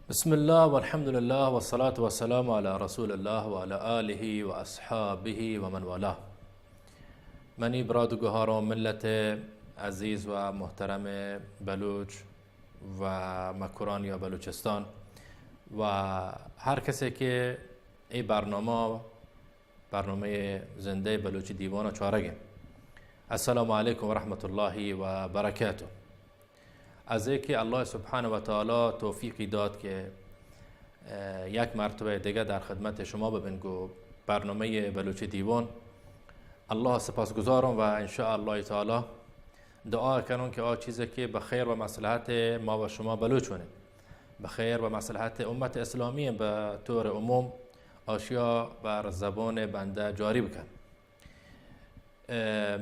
بسم الله والحمد لله والصلاة والسلام على رسول الله و على آله و اصحابه و من والاه. منی برادرگوهاران ملت عزیز و محترم بلوچ و مکران یا بلوچستان و هر کسی که این برنامه زنده بلوچی دیوان و چارگه. السلام علیکم و رحمت الله و برکاته. از اینکه الله سبحانه و تعالی توفیقی داد که یک مرتبه دیگه در خدمت شما ببینگو برنامه بلوچی دیوان. الله سپاسگزارم و ان شاء الله تعالی دعا کنم که چیزی که به خیر و مصلحت ما و شما بلوچونه، به خیر و مصلحت امت اسلامی به طور عموم آشیا بر زبان بنده جاری بکن.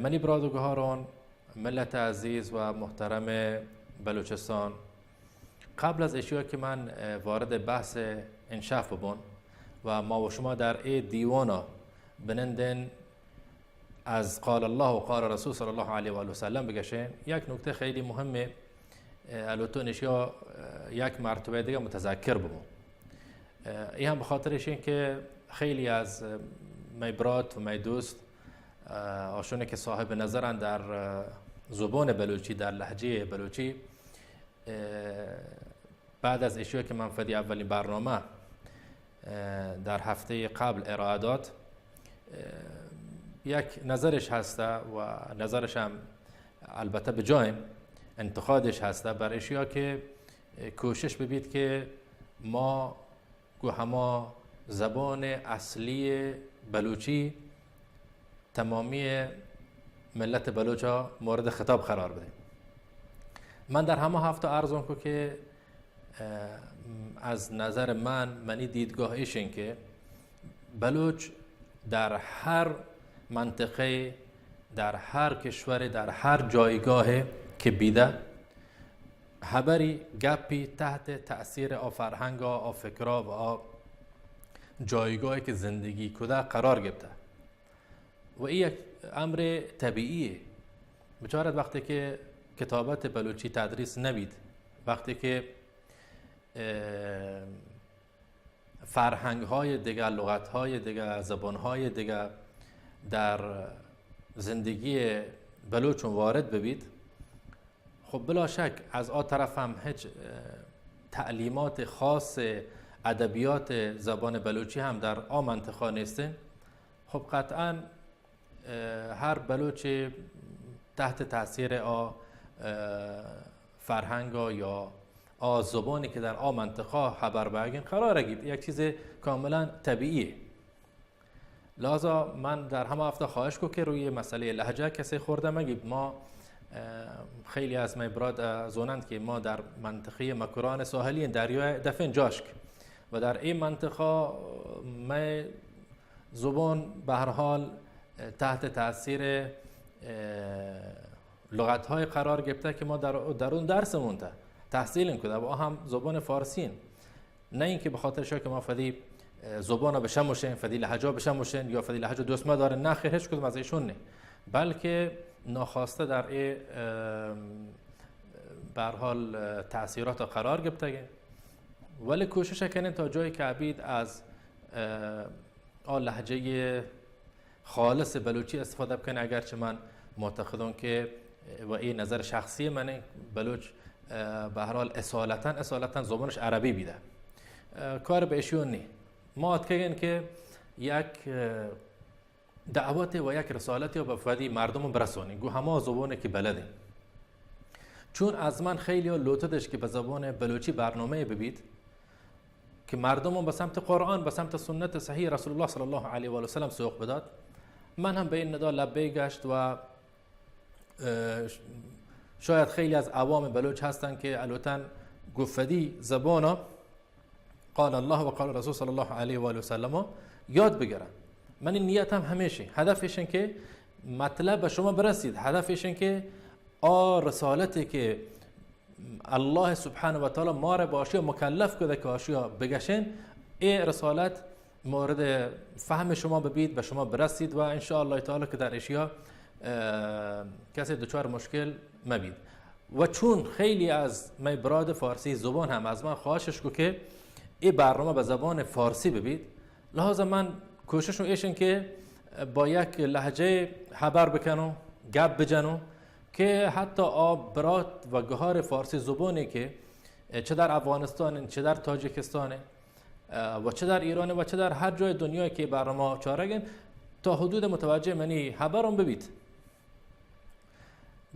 منی برادرگوهاران ملت عزیز و محترم بلوچستان، قبل از اشیا که من وارد بحث انشاف ببون و ما و شما در ای دیوانا بنندن از قال الله و قال رسول صلی الله علیه و آله و سلم بگشین، یک نکته خیلی مهمه البته اشیا یک مرتبه دیگه متذکر ببون. این هم به خاطرش این که خیلی از می برات و می دوست آشونه که صاحب نظرن در زبان بلوچی، در لهجه بلوچی، بعد از اشیا که من فدی اولین برنامه در هفته قبل ارائه داد، یک نظرش هسته و نظرش هم البته به جای انتقادش هسته بر اشیا که کوشش ببید که ما همه زبان اصلی بلوچی تمامی ملت بلوچا مورد خطاب قرار بده. من در همه هفته عرضم کو که از نظر منی دیدگاه ایشین که بلوچ در هر منطقه، در هر کشور، در هر جایگاه که بیده خبری گپی تحت تأثیر فرهنگ و فکرها و جایگاهی که زندگی کده قرار گرفته و این یک امر طبیعیه. بچارت وقتی که کتابت بلوچی تدریس نبید، وقتی که فرهنگ های دیگه، لغت های دیگه، زبان های دیگه در زندگی بلوچون وارد ببید، خب بلا شک از طرف هم هیچ تعلیمات خاص ادبیات زبان بلوچی هم در منطقه نیستن. خب قطعا هر بلوچی تحت تاثیر فرهنگ یا زبانی که در منطقه خبر بگین قرار گیرد، یک چیز کاملا طبیعیه. لذا من در همه هفته خواهش کو که روی مسئله لهجه کسی خورده مگید. ما خیلی از می براد زونند که ما در منطقه مکران ساحلی دریای دفن جاشک و در این منطقه می زبان به هر حال تحت تاثیر لغت های قرار گرفته که ما در اون درسمون تحصیل کنیم و هم زبان فارسین، نه اینکه به خاطر که ما فدی زبان بشموشن، فدی لهجه بشموشن یا فدی لهجه دوست ما داره، نه خیر، هیچ کدوم از ایشون نه، بلکه ناخواسته در این به هر حال تاثیرات قرار گرفته. ولی کوشش کنین تا جایی که عبید از لهجه خالص بلوچی استفاده بکنه، اگرچه من معتقدم که و این نظر شخصی منه، بلوچ به هر حال اصالتا زبانش عربی بیده، کار به ایشون نی. ما اتکگن که یک دعوت و یک رسالتی به فدی مردم برسونی گو همه زبانه که بلده. چون از من خیلی لوتدش که به زبان بلوچی برنامه ببید که مردم به سمت قرآن، به سمت سنت صحیح رسول الله صلی الله علیه و آله و سلم سوق بداد. من هم به این ندا لبه گشت و شاید خیلی از عوام بلوچ هستن که البته گفتی زبانا قال الله و قال رسول صلی الله علیه و آله و سلم یاد بگیرن. من این نیتم همیشه هدفش این که مطلب به شما برسید، هدفش این که رسالتی که الله سبحانه و تعالی ما را به آشیا مکلف کرده که آشیا بگشن، این رسالت مورد فهم شما ببید، به شما برسید و ان شاء الله تعالی که در اشیا کسی دچار مشکل مبید. و چون خیلی از می براد فارسی زبان هم از من خواهشش کو که این برنامه به زبان فارسی ببید، لحاظا من کوششم ایشن که با یک لهجه خبر بکنم، گپ بجنم که حتی برات و گهار فارسی زبانی که چه در افغانستان، چه در تاجیکستان و چه در ایران و چه در هر جای دنیا که برنامه چارگن تا حدود متوجه منی خبرم ببید.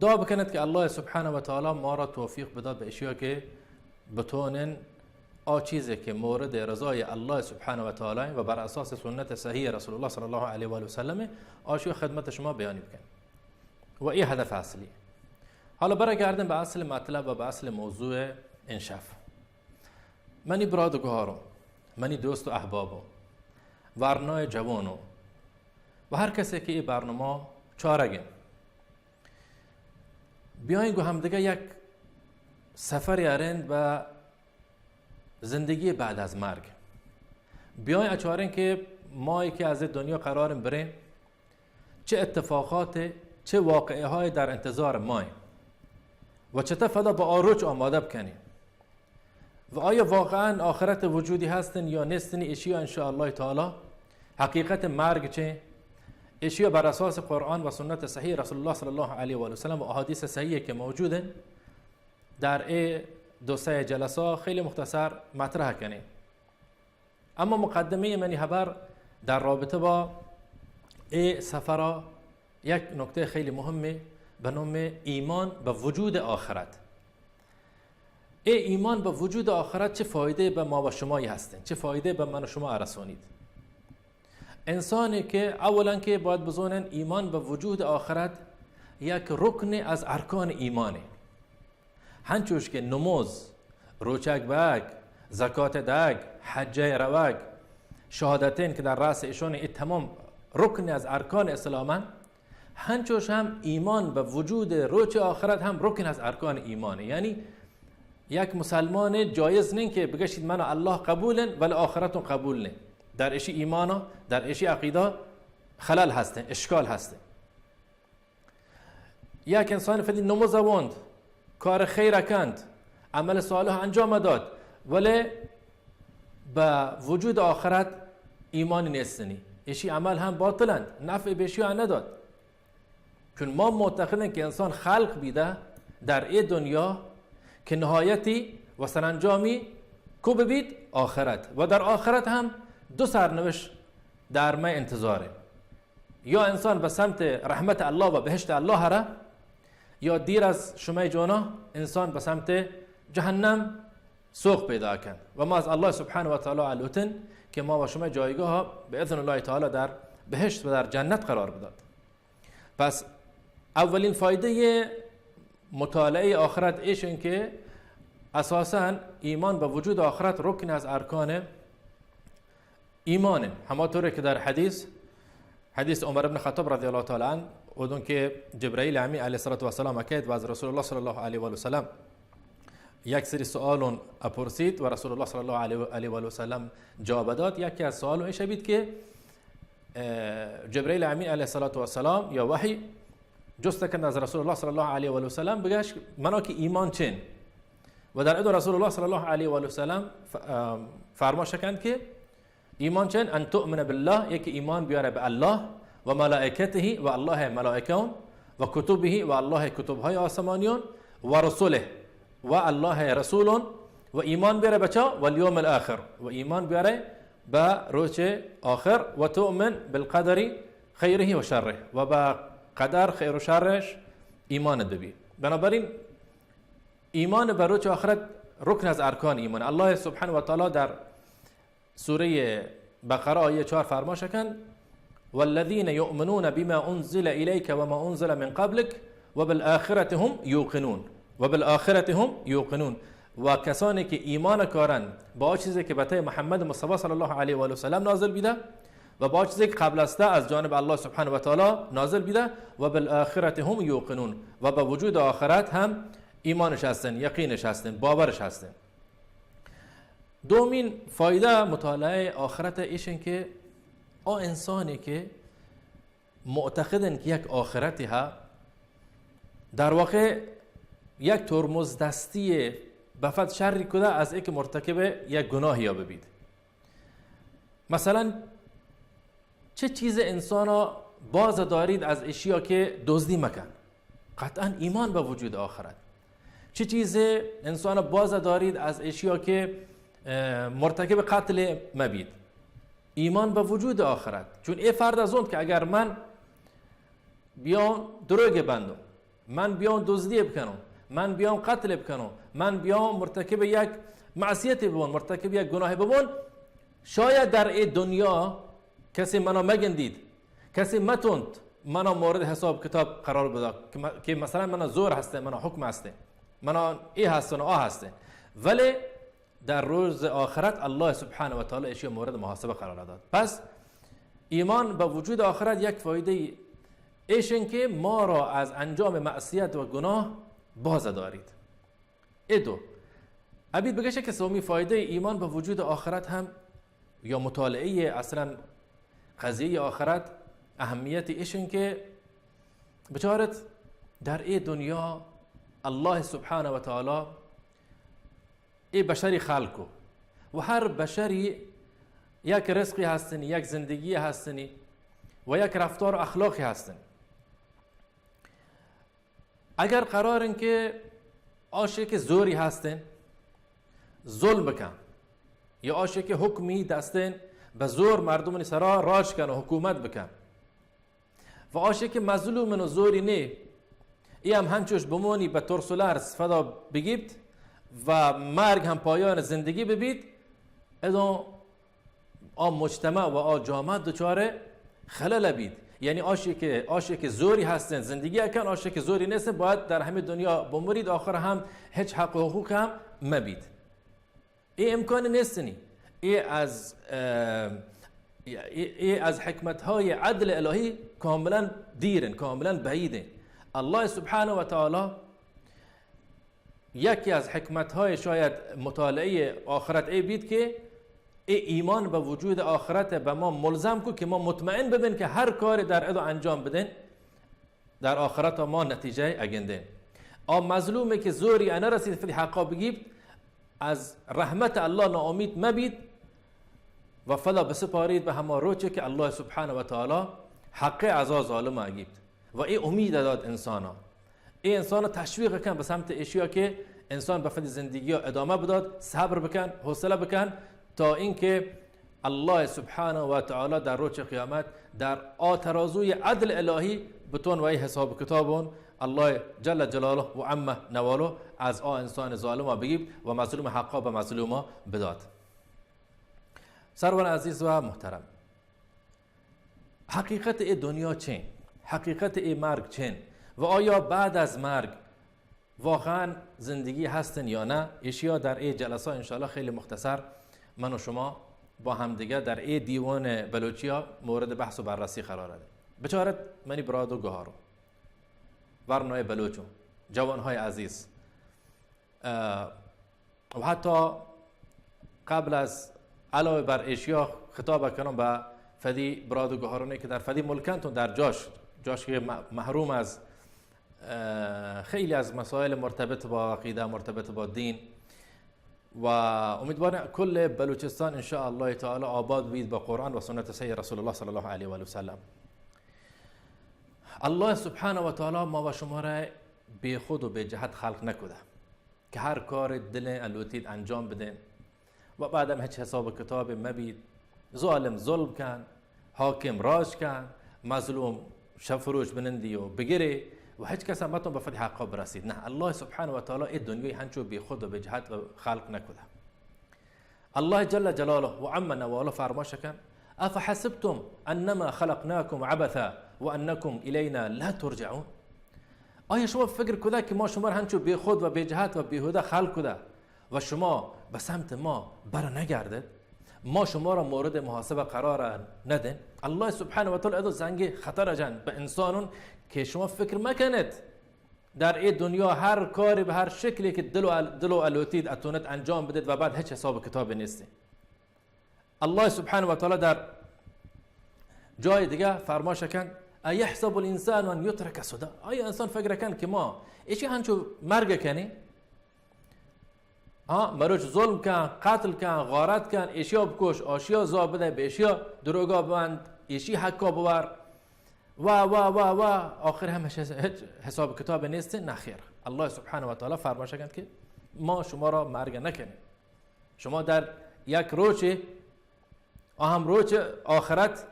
دعا بکند که الله سبحانه و تعالی ما را توفیق بداد به اشیاء که بتونن چیزی که مورد رضای الله سبحانه و تعالی و بر اساس سنت صحیح رسول الله صلی الله علیه و آله و سلم آشیاء خدمت شما بیانی بکن و این هدف اصلی. حالا برگردیم به اصل مطلب و به اصل موضوع انشاف. منی برادگارم، منی دوست و احبابم، ورنای جوانو و هر کسی که این برنامه چارگن بیاین گو هم دیگه یک سفری ارند به زندگی بعد از مرگ. بیاین اچارن که ما که از دنیا قراریم بریم چه اتفاقات، چه واقعه های در انتظار ما و چطور فدا با آروچ آماده بکنیم و آیا واقعا آخرت وجودی هستن یا نیستن. اشیا انشاءالله تعالی حقیقت مرگ چه، اشیا بر اساس قرآن و سنت صحیح رسول الله صلی الله علیه و آله و سلم و احادیث صحیحه که موجوده در دو سه جلسه خیلی مختصر مطرح کنیم. اما مقدمه منی خبر در رابطه با سفر یک نکته خیلی مهمه به نام ایمان به وجود آخرت. ایمان به وجود آخرت چه فایده به ما و شمایی هستند، چه فایده به من و شما رسونید. انسانی که اولا که باید بزنن ایمان به وجود آخرت یک رکن از ارکان ایمانه. هنچوش که نماز، روچک بگ، زکات دگ، حجه روگ، شهادتین که در رأس ایشون تمام رکن از ارکان اسلامن، هنچوش هم ایمان به وجود روچ آخرت هم رکن از ارکان ایمانه. یعنی یک مسلمان جایز نین که بگشید من الله قبولن ولی آخرتون قبول نین. در اشی ایمانا، در اشی عقیده خلل هستن، اشکال هستن. یک انسان فدی نماز واند، کار خیر کند، عمل صالح انجام داد ولی به وجود آخرت ایمان نیستنی، اشی عمل هم باطلند، نفع بهشی نداد. چون ما معتقدیم که انسان خلق بیده در این دنیا که نهایتی و سرانجامی کو ببید آخرت و در آخرت هم دو سرنوشت در ما انتظاره. یا انسان به سمت رحمت الله و بهشت الله هره، یا دیر از شما جانا انسان به سمت جهنم سوق پیدا کن و ما از الله سبحانه و تعالی علوتن که ما و شما جایگاه به اذن الله تعالی در بهشت و در جنت قرار بداد. پس اولین فایده مطالعه آخرت ایشن که اساساً ایمان به وجود آخرت رکن از ارکان ایمانه. همانطوری که در حدیث عمر بن خطاب رضی الله تعالی عنه اودون که جبرائیل امین علیه السلام اکید و از رسول الله صلی الله علیه و آله و سلم یک سری سوالون اپرسید و رسول الله صلی الله علیه و آله و سلم جواب داد. یکی از سوالون این شبید که جبرائیل امین علیه السلام یا وحی جست کند از رسول الله صلی الله علیه و آله و سلم بگش منا که ایمان چین و در ادو رسول الله صلی الله علیه و آله و سلم فرماش کند که ایمان چین ان تؤمن بالله، یکی ایمان بیاره به الله و ملائکته و الله ملائکون و کتبه و الله کتبهای آسمانیون و رسوله و الله رسولون و ایمان بیاره بچا و الیوم الاخر و ایمان بیاره به روز آخر و تؤمن بالقدر خیره و شره و به قدر خیر و شرش ایمان دبی. بنابراین ایمان به روز آخرت رکن از ارکان ایمان. الله سبحانه و تعالی در سوره بقره آیه 4 فرماش کن والذین یؤمنون بما انزل الیک و ما انزل من قبلک و بالآخرة هم یوقنون و بالآخرة هم یوقنون. و کسانی که ایمان کارن با چیزی که به محمد مصطفی صلی الله علیه و آله و سلم نازل بیده و با چیزی که قبل است از جانب الله سبحانه و تعالی نازل بیده و بالآخرة هم یوقنون و با وجود آخرت هم ایمانش هستن، یقینش هستن، باورش هستن. دومین فایده مطالعه آخرت ایشن که انسانی که معتقدن که یک آخرتی ها در واقع یک ترمز دستی بفت شری کده از اینکه مرتکب یک گناهی یا ببید. مثلا چه چیز انسان را باز دارید از اشیا که دزدی مکن؟ قطعا ایمان به وجود آخرت. چه چیز انسان را باز دارید از اشیا که مرتکب قتل مبید؟ ایمان به وجود آخرت. چون این فرد از اون که اگر من بیام دروغ بندم، من بیام دزدی بکنم، من بیام قتل بکنم، من بیام مرتکب یک معصیت ببون، مرتکب یک گناه ببون، شاید در این دنیا کسی منو مگندید، کسی متوند منو مورد حساب کتاب قرار بده که مثلا منو زور هسته، منو حکم هسته، منو ای هسته و آ هسته، ولی در روز آخرت الله سبحانه و تعالی اشیا مورد محاسبه قرار داد. پس ایمان به وجود آخرت یک فایده ایشن که ما را از انجام معصیت و گناه باز دارید. دو عبید بگشه که سومی فایده ایمان به وجود آخرت هم یا مطالعه اصلا قضیه آخرت اهمیت ایشن که بچارت در این دنیا الله سبحانه و تعالی ای بشری خلقو و هر بشری یک رزقی هستنی، یک زندگی هستنی و یک رفتار و اخلاقی هستن. اگر قرارن که آشه که زوری هستن ظلم بکن یا آشه که حکمی دستن به زور مردم سرا راج کن و حکومت بکن و آشه که مظلومن و زوری نه ای هم همچوش بمونی به ترس و لرز فدا بگیبت و مرگ هم پایان زندگی ببید، ادو آ مجتمع و آ جامعه دچار خلل بید. یعنی آشه که زوری هستن زندگی اکن، آشه که زوری نیستن باید در همه دنیا بمرید، آخر هم هیچ حق و حقوق هم مبید. این امکان نیستنی. این از حکمت های عدل الهی کاملا دیرن، کاملا بعیدن. الله سبحانه و تعالی یکی از حکمت های شاید مطالعه آخرت ای بید که ایمان به وجود آخرت به ما ملزم کو که ما مطمئن ببین که هر کاری در ادو انجام بدن در آخرت ما نتیجه اگنده. مظلومه که زوری انا رسید فی حقا بگیب، از رحمت الله ناامید مبید و فلا بسپارید به همه روچه که الله سبحانه و تعالی حق عزا ظالم اگیبت و این امید داد انسانا. این انسان تشویق کن به سمت اشیا که انسان به فد زندگی ادامه بداد، صبر بکن، حوصله بکن تا اینکه الله سبحانه و تعالی در روز قیامت در ترازوی عدل الهی بتون و ای حساب کتابون الله جل جلاله و عمه نواله از انسان ظالم بگیب و مظلوم حقا به مظلوم بداد. سرور عزیز و محترم، حقیقت ای دنیا چین؟ حقیقت ای مرگ چین؟ و آیا بعد از مرگ واقعا زندگی هستن یا نه؟ اشیا در ای جلسه انشاءالله خیلی مختصر من و شما با همدیگه در ای دیوان بلوچیا مورد بحث و بررسی قرار ده. بچارت منی برادو گهارو ورنای بلوچو جوانهای عزیز و حتی قبل از علاوه بر اشیا خطاب کنم به فدی برادو گهارونه که در فدی ملکنتون در جاش که محروم از خیلی از مسائل مرتبط با عقیده، مرتبط با دین و امیدوارم کل بلوچستان ان شاء الله تعالی آباد بید با قرآن و سنت صحیح رسول الله صلی الله علیه و آله و سلم. الله سبحانه و تعالی ما و شما را بی خود و بی جهت خلق نکده که هر کار دل الوتید انجام بدین و بعدم هیچ حساب کتاب مبید، ظالم ظلم کن، حاکم راج کن، مظلوم شفروش بنندی و بگیری و هیچ کس هم بتون به فتح حقا برسید. نه، الله سبحانه و تعالی این دنیای هنچو بی خود و بی جهت و خلق نکده. الله جل جلاله و عم نواله فرماشه کن افحسبتم انما خلقناكم عبثا وانكم الینا لا ترجعون. آیا شما فکر کده که ما شما را هنچو بی خود و بی جهت و بیهوده خلق کده و شما به سمت ما بر نگردید، ما شما را مورد محاسبه قرار ندین؟ الله سبحانه و تعالی ادو زنگ خطر جن به انسانون که شما فکر مکنید در این دنیا هر کاری به هر شکلی که دلو الوتید اتونت انجام بدید و بعد هیچ حساب کتاب نیستی. الله سبحانه و تعالی در جای دیگه فرماشه کن ایحسب الانسان ان یترک سدى. آیا انسان فکر کن که ما ایشی هنچو مرگ کنی؟ مروش ظلم کن، قتل کن، غارت کن، ایشیا بکش، آشیا زا بده، به ایشیا دروگا ببند، ایشی حقا ببر و آخر همش حساب کتاب نیست. نخیر. الله سبحانه و تعالی فرمایش کرد که ما شما را مرگ نکنیم. شما در یک روز روز آخرت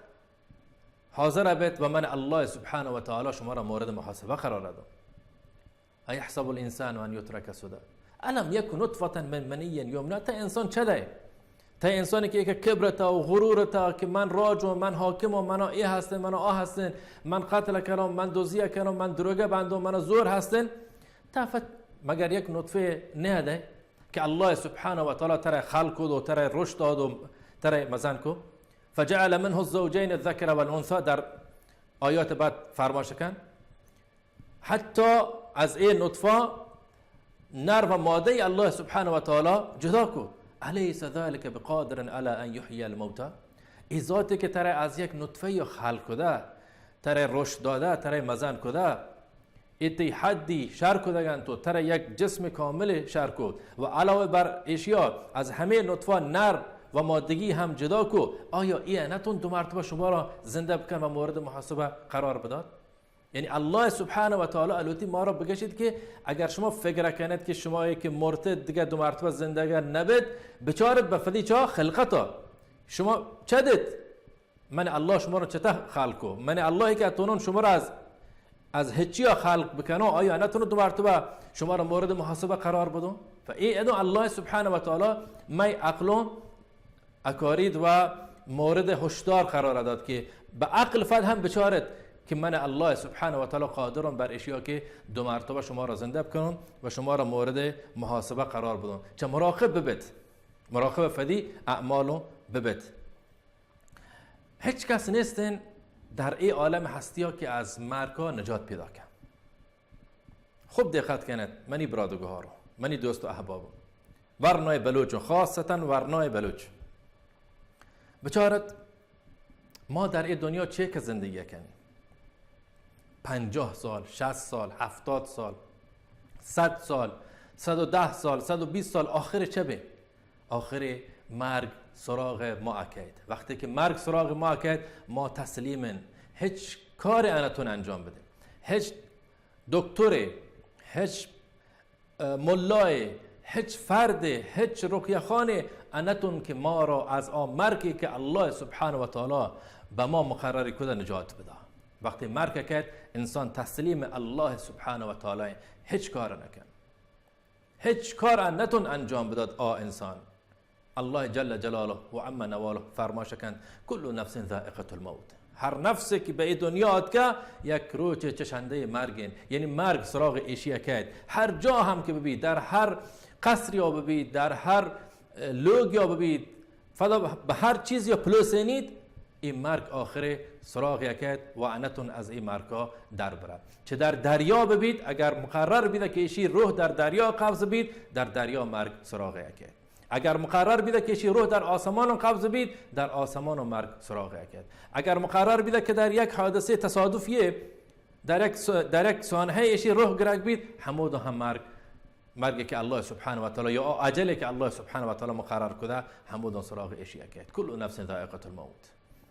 حاضر بید و من الله سبحانه و تعالی شما را مورد محاسبه قرار دادم. ایحسب الانسان ان یترک سدى الم یکن نطفه من منی یمنی. تا انسان چه ده؟ تا انسانی که کبرتا و غرورتا که من راج و من حاکم و من ای هستن، من آ هستن، من قتل کردم، من دزدی کردم، من دروغه بندم، من زور هستن. تا مگر یک نطفه نه ده که الله سبحانه و تعالی ترى خلق و ترى رشد و ترى مزن کو. فجعل منه الزوجين الذكر والانثى. در آیات بعد فرمایش کن حتی از این نطفه نر و ماده الله سبحانه و تعالی جدا کو. الیس ذلک بقادر علی ان یحیی الموتى. این ذاتی که ترى از یک نطفه خلق کده، ترى رشد داده، ترى مزن کده، ایتی حدی شر کدگن تو ترى یک جسم کامل شر کد و علاوه بر اشیا از همه نطفه نر و مادگی هم جدا کو. آیا این نتون دو مرتبه شما را زنده بکن و مورد محاسبه قرار بداد؟ یعنی الله سبحانه و تعالی البته ما را بگشید که اگر شما فکر کنید که شما که مرتد دیگه دو مرتبه زنده نبید، بچارت به فدی چا خلقتا شما چه دید؟ من الله شما را چطور خلق کو؟ من الله که اتونون شما را از هیچی خلق بکنه، آیا نتون دو مرتبه شما را مورد محاسبه قرار بدون؟ فای الله سبحانه و تعالی می عقلون اکارید و مورد هشدار قرار داد که به عقل فد هم بچارت که من الله سبحانه و تعالی قادرم بر اشیا که دو مرتبه شما را زنده بکنم و شما را مورد محاسبه قرار بدم. چه مراقب ببید، مراقب فدی اعمالو ببید. هیچ کس نیستن در این عالم هستی ها که از مرگ ها نجات پیدا کن. خوب دقت کنید منی برادرگاه رو، منی دوست و احبابم، ورنای بلوچ و خاصتا ورنای بلوچ. بچارت ما در این دنیا چه که زندگی کنیم؟ 50 سال، 60 سال، 70 سال، 100 سال، 110 سال، 120 سال، آخر چه به؟ آخر مرگ سراغ ما اکید. وقتی که مرگ سراغ ما اکید ما تسلیمن، هیچ کاری انتون انجام بده، هیچ دکتری، هیچ ملای، هیچ فرد، هیچ رقیه خانه انتون که ما را از آن مرگی که الله سبحانه و تعالی به ما مقرر کرده نجات بده. وقتی مرگ کرد انسان تسلیم الله سبحانه و تعالی، هیچ کار نکن، هیچ کار نتون انجام بداد. انسان الله جل جلاله و عم نواله فرمایش کند کل نفس ذائقه الموت. هر نفسی که به این دنیا آد که یک روز چشنده مرگین، یعنی مرگ سراغ ایشیا کرد. هر جا هم که ببید، در هر قصری ها ببید، در هر لوگ یا ببید، فدا به هر چیز یا پلوسینید، این مرگ آخر سراغ یکید و انتون از این مرگ ها در برد. چه در دریا ببید، اگر مقرر بیده که ایشی روح در دریا قبض بید، در دریا مرگ سراغ یکید. اگر مقرر بیده که ایشی روح در آسمان قبض بید، در آسمان مرگ سراغ یکید. اگر مقرر بیده که در یک حادثه تصادفیه در یک سانحه ایشی روح گرگ بید، همود هم مرگی که الله سبحانه و تعالی یا اجلی که الله سبحانه و تعالی مقرر کرده همود سراغ ایشی یکید. کل نفس ذائقه الموت.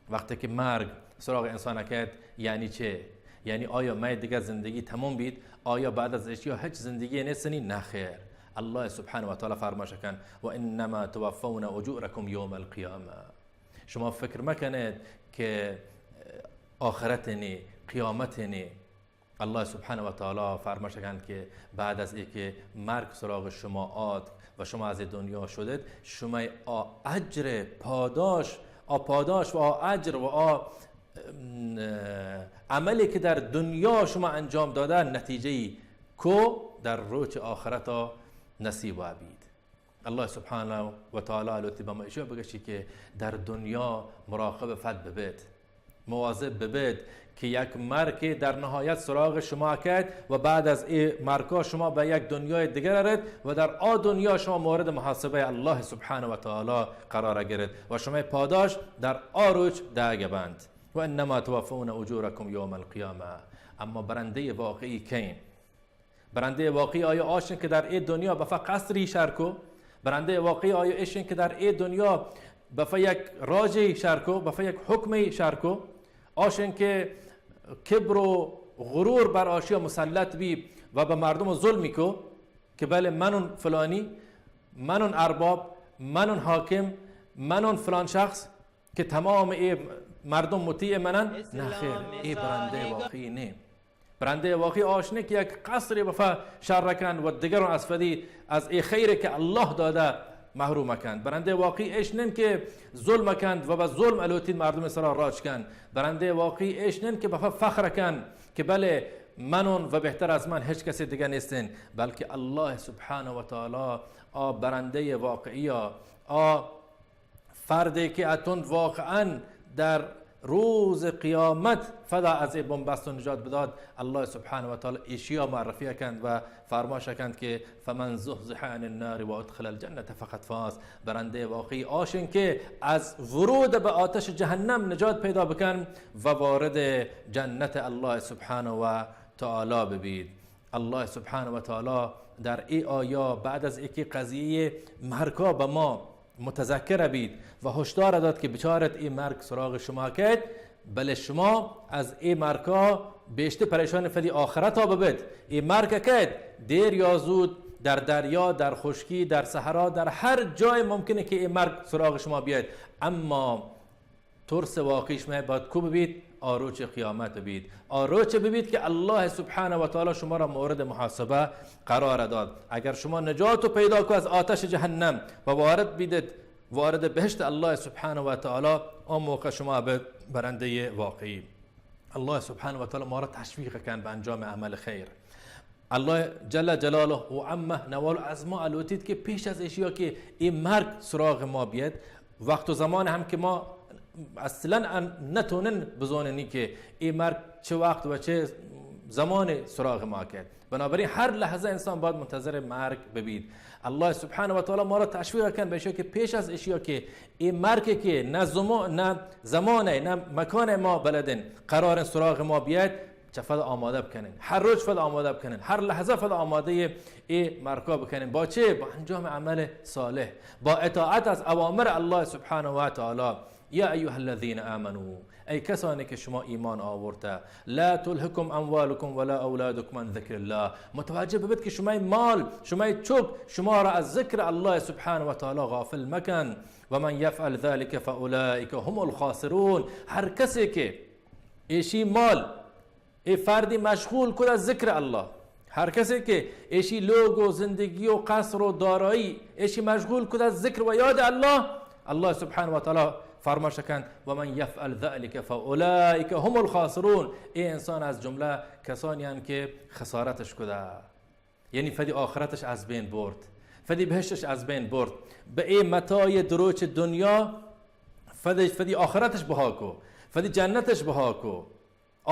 وقتی که مرگ سراغ انسان کرد یعنی چه؟ یعنی آیا ما دیگه زندگی تمام بید؟ آیا بعد از اشیا هیچ زندگی نیستنی؟ نخیر. الله سبحانه و تعالی فرمایش کن و انما توفون اجورکم یوم القیامه. شما فکر مکنید که آخرت نی، قیامت نی. الله سبحانه و تعالی فرمایش کن که بعد از اینکه مرگ سراغ شما آد و شما از دنیا شدید، شما اجر پاداش و اجر و عملی که در دنیا شما انجام داده نتیجه کو در روز آخرت نصیب عبید. الله سبحانه و تعالی البته به ما اشاره بگشی که در دنیا مراقب فد ببید، مواظب ببید که یک مرگ در نهایت سراغ شما کرد و بعد از این مرگ شما به یک دنیای دیگر رید و در آن دنیا شما مورد محاسبه الله سبحانه و تعالی قرار گرفت و شما پاداش در آن روز دهگه بند. و انما توفون اجورکم یوم القیامه. اما برنده واقعی کین؟ برنده واقعی آیا آشن که در این دنیا بفا قصری شرکو؟ برنده واقعی آیا ایشن که در این دنیا بفا یک راجی شرکو، بفا یک حکمی شرکو؟ آشن که کبر و غرور بر آشیا مسلط بی و به مردم ظلمی کو که بله منون فلانی، منون ارباب، منون حاکم، منون فلان شخص که تمام ای مردم مطیع منن؟ نه خیر، ای برنده واقعی نه. برنده واقعی آشنه که یک قصری بفا شر کن و دیگران از ای خیری که الله داده محروم کند. برنده واقعی ایشنن که ظلم کند و به ظلم الوتید مردم سرا راج کند. برنده واقعی ایشنن که بفا فخر کند که بله منون و بهتر از من هیچ کسی دیگه نیستن، بلکه الله سبحانه و تعالی برنده واقعی، فردی که اتون واقعا در روز قیامت فدا از این بنبست و نجات بداد. الله سبحانه و تعالی ایشیا معرفی کند و فرماش کند که فمن زحزح عن النار و ادخل الجنه فقد فاز. برنده واقعی آشن که از ورود به آتش جهنم نجات پیدا بکن و وارد جنت الله سبحانه و تعالی ببید. الله سبحانه و تعالی در این آیا بعد از اینکه قضیه مرگا به ما متذکر بید و هشدار داد که بچارت این مرگ سراغ شما کرد، بله شما از این مرگا بیشتر پریشان فدی آخرت ها ببید. این مرگ کرد دیر یا زود، در دریا، در خشکی، در صحرا، در هر جای ممکنه که این مرگ سراغ شما بیاد، اما ترس واقعیش باید کو ببید؟ آروچ قیامت ببید. آروچ ببید که الله سبحانه و تعالی شما را مورد محاسبه قرار داد. اگر شما نجات رو پیدا کو از آتش جهنم و وارد بهشت الله سبحانه و تعالی، اون موقع شما برنده واقعی. الله سبحانه و تعالی ما را تشویق کن به انجام عمل خیر. الله جل جلاله و عمه نوال از ما الوتید که پیش از اشیا که این مرگ سراغ ما بیاد، وقت و زمان هم که ما اصلا نتونن بزاننی که این مرگ چه وقت و چه زمان سراغ ما کرد. بنابراین هر لحظه انسان باید منتظر مرگ ببید. الله سبحانه و تعالی ما را تشویق کن به که پیش از اشیا که این مرگ که نه زمان نه مکان ما بلدن قرار سراغ ما بیاد، چه فدا آماده بکنن، هر روز فدا آماده بکنن، هر لحظه فدا آماده این مرگا بکنن. با چه؟ با انجام عمل صالح، با اطاعت از اوامر الله سبحانه و تعالی. یا ایها الذین آمنوا، ای کسانی که شما ایمان آورده، لا تلهکم اموالکم ولا اولادکم عن ذکر الله. متوجه ببید که شما مال، شما چوب، شما را از ذکر الله سبحانه و تعالی غافل مکن. و من یفعل ذلك فاولئک هم الخاسرون. هر کسی که ایشی مال ای فردی مشغول کد از ذکر الله، هر کسی که ایشی لوگ و زندگی و قصر و دارایی ایشی مشغول کد از ذکر و یاد الله، الله سبحانه و تعالی فرماش کند و من یفعل ذلك فاولئک هم الخاسرون. این انسان از جمله کسانی هستند که خسارتش کده، یعنی فدی آخرتش از بین برد، فدی بهشتش از بین برد. به این متاع دروچ دنیا فدی آخرتش بها کو، فدی جنتش بها کو.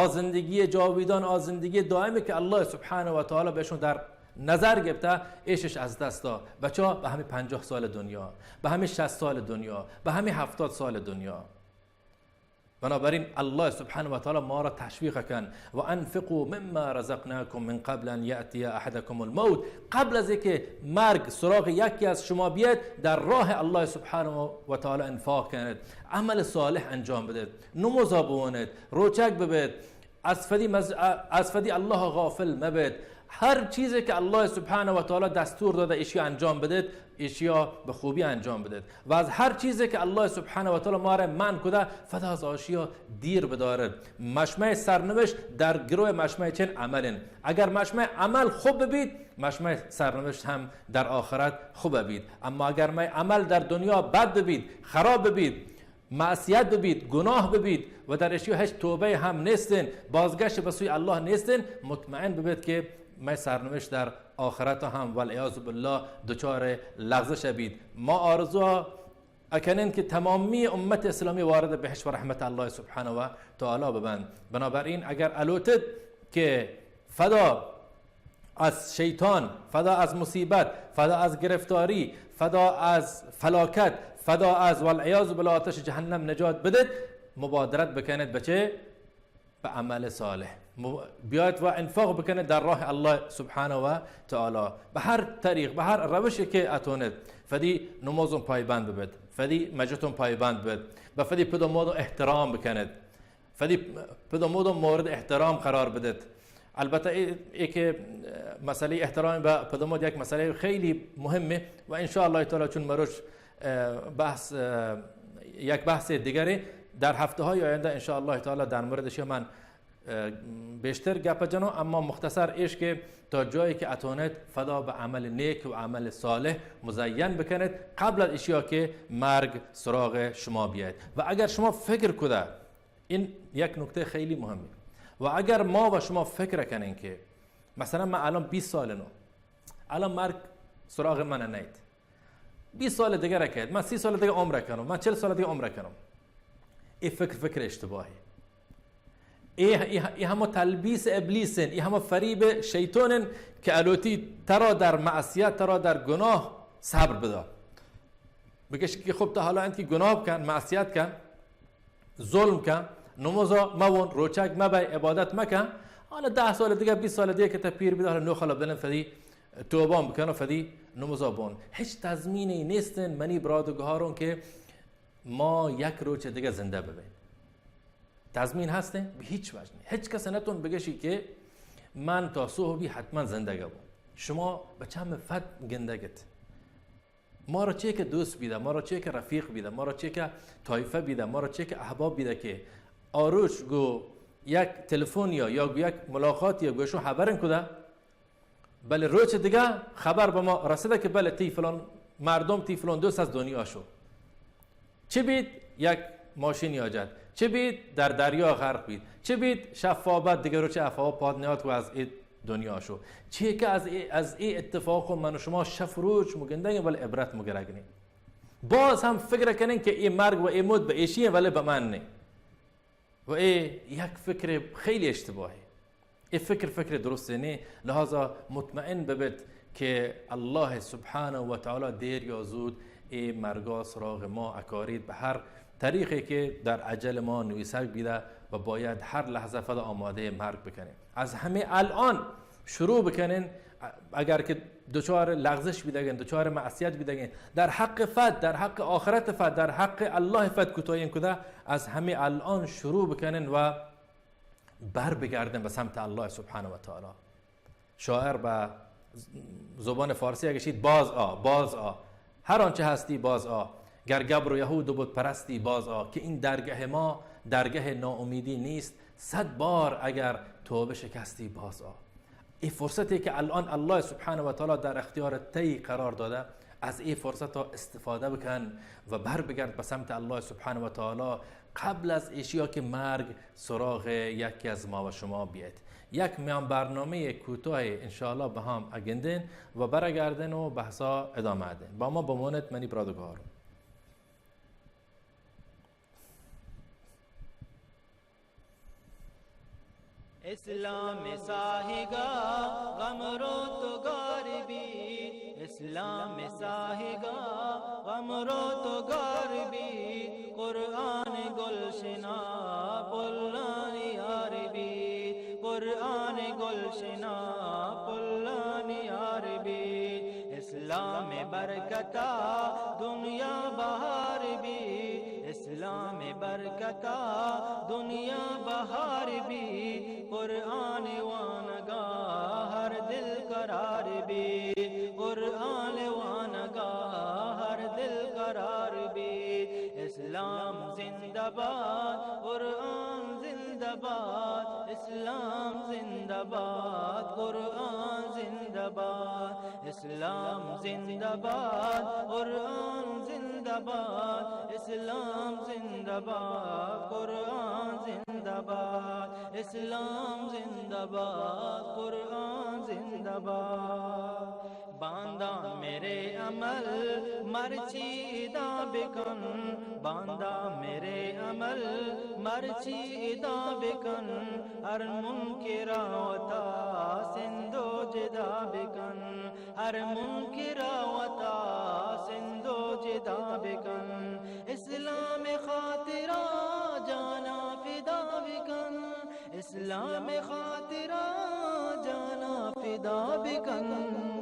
زندگی جاویدان، زندگی دائمی که الله سبحانه و تعالی بهشون در نظر گرفته، ایشش از دست داد. بچه به همین 50 سال دنیا، به همین 60 سال دنیا، به همین 70 سال دنیا. بنابراین الله سبحانه و تعالی ما را تشویق کن و انفقوا مما رزقناکم من قبل ان یأتی احدکم الموت. قبل از اینکه مرگ سراغ یکی از شما بیاد، در راه الله سبحانه و تعالی انفاق کنید، عمل صالح انجام بدید، نماز بخونید، روچک ببید، از فدی الله غافل مبید. هر چیزی که الله سبحانه و تعالی دستور داده اشیا انجام بدید، اشیا به خوبی انجام بدید. و از هر چیزی که الله سبحانه و تعالی ما را منع کرده، فدا از آشیا دیر بدارید. مشمع سرنوشت در گروه مشمع چند عملن. اگر مشمع عمل خوب ببید، مشمع سرنوشت هم در آخرت خوب ببید. اما اگر عمل در دنیا بد ببید، خراب ببید، معصیت ببید، گناه ببید و در اشیا هیچ توبه هم نیستین، بازگشت به سوی الله نیستین، مطمئن ببید که ما سرنوشت در آخرت هم والعیاذ بالله دچار لغزش بید. ما آرزو اکنن که تمامی امت اسلامی وارد بهشت و رحمت الله سبحانه و تعالی ببند. بنابراین اگر الوتد که فدا از شیطان، فدا از مصیبت، فدا از گرفتاری، فدا از فلاکت، فدا از والعیاذ بالله آتش جهنم نجات بدید، مبادرت بکنید به چه؟ به عمل صالح. بیاید و انفاق بکنید در راه الله سبحانه و تعالی به هر طریق، به هر روشی که اتونید. فدی نمازون پایبند ببید، فدی مجتون پایبند ببید، به فدی پدامود احترام بکنید، فدی پدامود مورد احترام قرار بدید. البته ای که مسئله احترام به پدامود یک مسئله خیلی مهمه و ان شاء الله تعالی چون مروش یک بحث دیگری در هفته های آینده ان شاء الله تعالی در موردش من بیشتر گپ جنو، اما مختصر ایش که تا جایی که اتونید فدا به عمل نیک و عمل صالح مزین بکنید قبل از اشیا که مرگ سراغ شما بیاید. و اگر شما فکر کنید، این یک نکته خیلی مهمه، و اگر ما و شما فکر کنین که مثلا من الان 20 سال الان مرگ سراغ من نید، 20 سال دیگه رکید، من 30 سال دیگه عمر کنم، من 40 سال دیگه عمر کنم، این فکر اشتباهی. ای همه تلبیس ابلیسن، ای همه فریب شیطانن که الوتی ترا در معصیت، ترا در گناه صبر بده. بگش که خب تا حالا انت که گناه کن، معصیت کن، ظلم کن، نمازا مون، روچک مبی، عبادت مکن، حالا 10 سال دیگه 20 سال دیگه که تا پیر بیده، حالا نو خلا بلن فدی توبه بکن و فدی نمازا بون. هیچ تضمینی نیستن منی برادرگهارون که ما یک روز دیگه زنده ببین. تضمین هسته؟ به هیچ وجه نه. هیچ کس نتون بگشی که من تا صبحی حتما زندگی بودم. شما به چم فت گندگت. ما را چه که دوست بیده، ما را چه که رفیق بیده، ما را چه که طایفه بیده، ما را چه که احباب بیده که آروش گو یک تلفن یا یک ملاقات یا گوشو خبرن کده، بله روز دیگه خبر به ما رسیده که بله تی فلان مردم تی فلان دوست از دنیا شو. چه بید یک ماشین یاجد، چه بید در دریا غرق بید، چه بید شفابت دیگه رو چه افواب پادنیات و از این دنیا شو. چه که از این اتفاق من و شما شفروچ مگنده ولی عبرت مگرگنی. باز هم فکر کنین که این مرگ و این موت به ایشیه ولی به من نه. و این یک فکر خیلی اشتباهی. این فکر درست نه. لحاظا مطمئن ببید که الله سبحانه و تعالی دیر یا زود این مرگا سراغ ما اکارید به هر طریقی که در عجل ما نویسک بیده و باید هر لحظه فدا آماده مرگ بکنیم. از همه الان شروع بکنین. اگر که دوچار لغزش بیدگین، دوچار معصیت بیدگین، در حق فد، در حق آخرت فد، در حق الله فد کوتاهی کده، از همه الان شروع بکنین و بر بگردن به سمت الله سبحانه و تعالی. شاعر به زبان فارسی اگشید باز آ، هر آنچه هستی باز آ، گر گبر و یهود و بت پرستی باز آ، که این درگه ما درگه ناامیدی نیست، 100 بار اگر توبه شکستی باز آ. این فرصتی که الان الله سبحانه و تعالی در اختیار تی قرار داده، از این فرصت ها استفاده بکن و بر بگرد به سمت الله سبحانه و تعالی قبل از اشیا که مرگ سراغ یکی از ما و شما بیاد. یک میان برنامه کوتاه انشاءالله به هم اگندین و برگردن و بحثا ادامه دین. با ما بمونید منی برادرگار. اسلام ساهگا غم رو تو غاربی، اسلام ساهگا غم رو تو غاربی، قرآن گلشنا پلانی عربی، قرآن گلشنا پلانی عربی، اسلام برکتا دنیا بہار بھی، اسلام برکتا دنیا بہار بھی، قرآن وانگا ہر دل قرار بھی، قرآن وانگا ہر دل قرار بھی، اسلام زندہ باد قرآن زندہ باد، اسلام زندہ باد قرآن زندہ باد، اسلام زندہ باد قرآن زندہ باد، اسلام زندہ باد قرآن زندہ باد، اسلام زندہ باد قرآن زندہ باد، باندہ میرے عمل مرچی دا بکن، باندہ میرے عمل مرچی دا بکن، ہر منکرہ وطا سندو جدا بکن، ہر منکرہ وطا سندو جدا بکن، اسلام خاطرہ جان اسلام خاطرہ جانا فدا بکن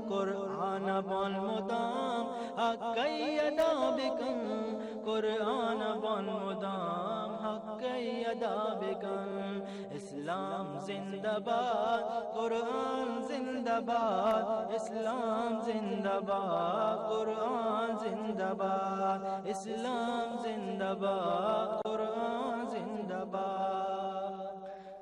قرآن بان مدام حق ادا بکن قرآن بان مدام حق ادا بکن اسلام زندہ باد قرآن زندہ باد اسلام زندہ باد قرآن زندہ باد اسلام زندہ باد قرآن زندہ باد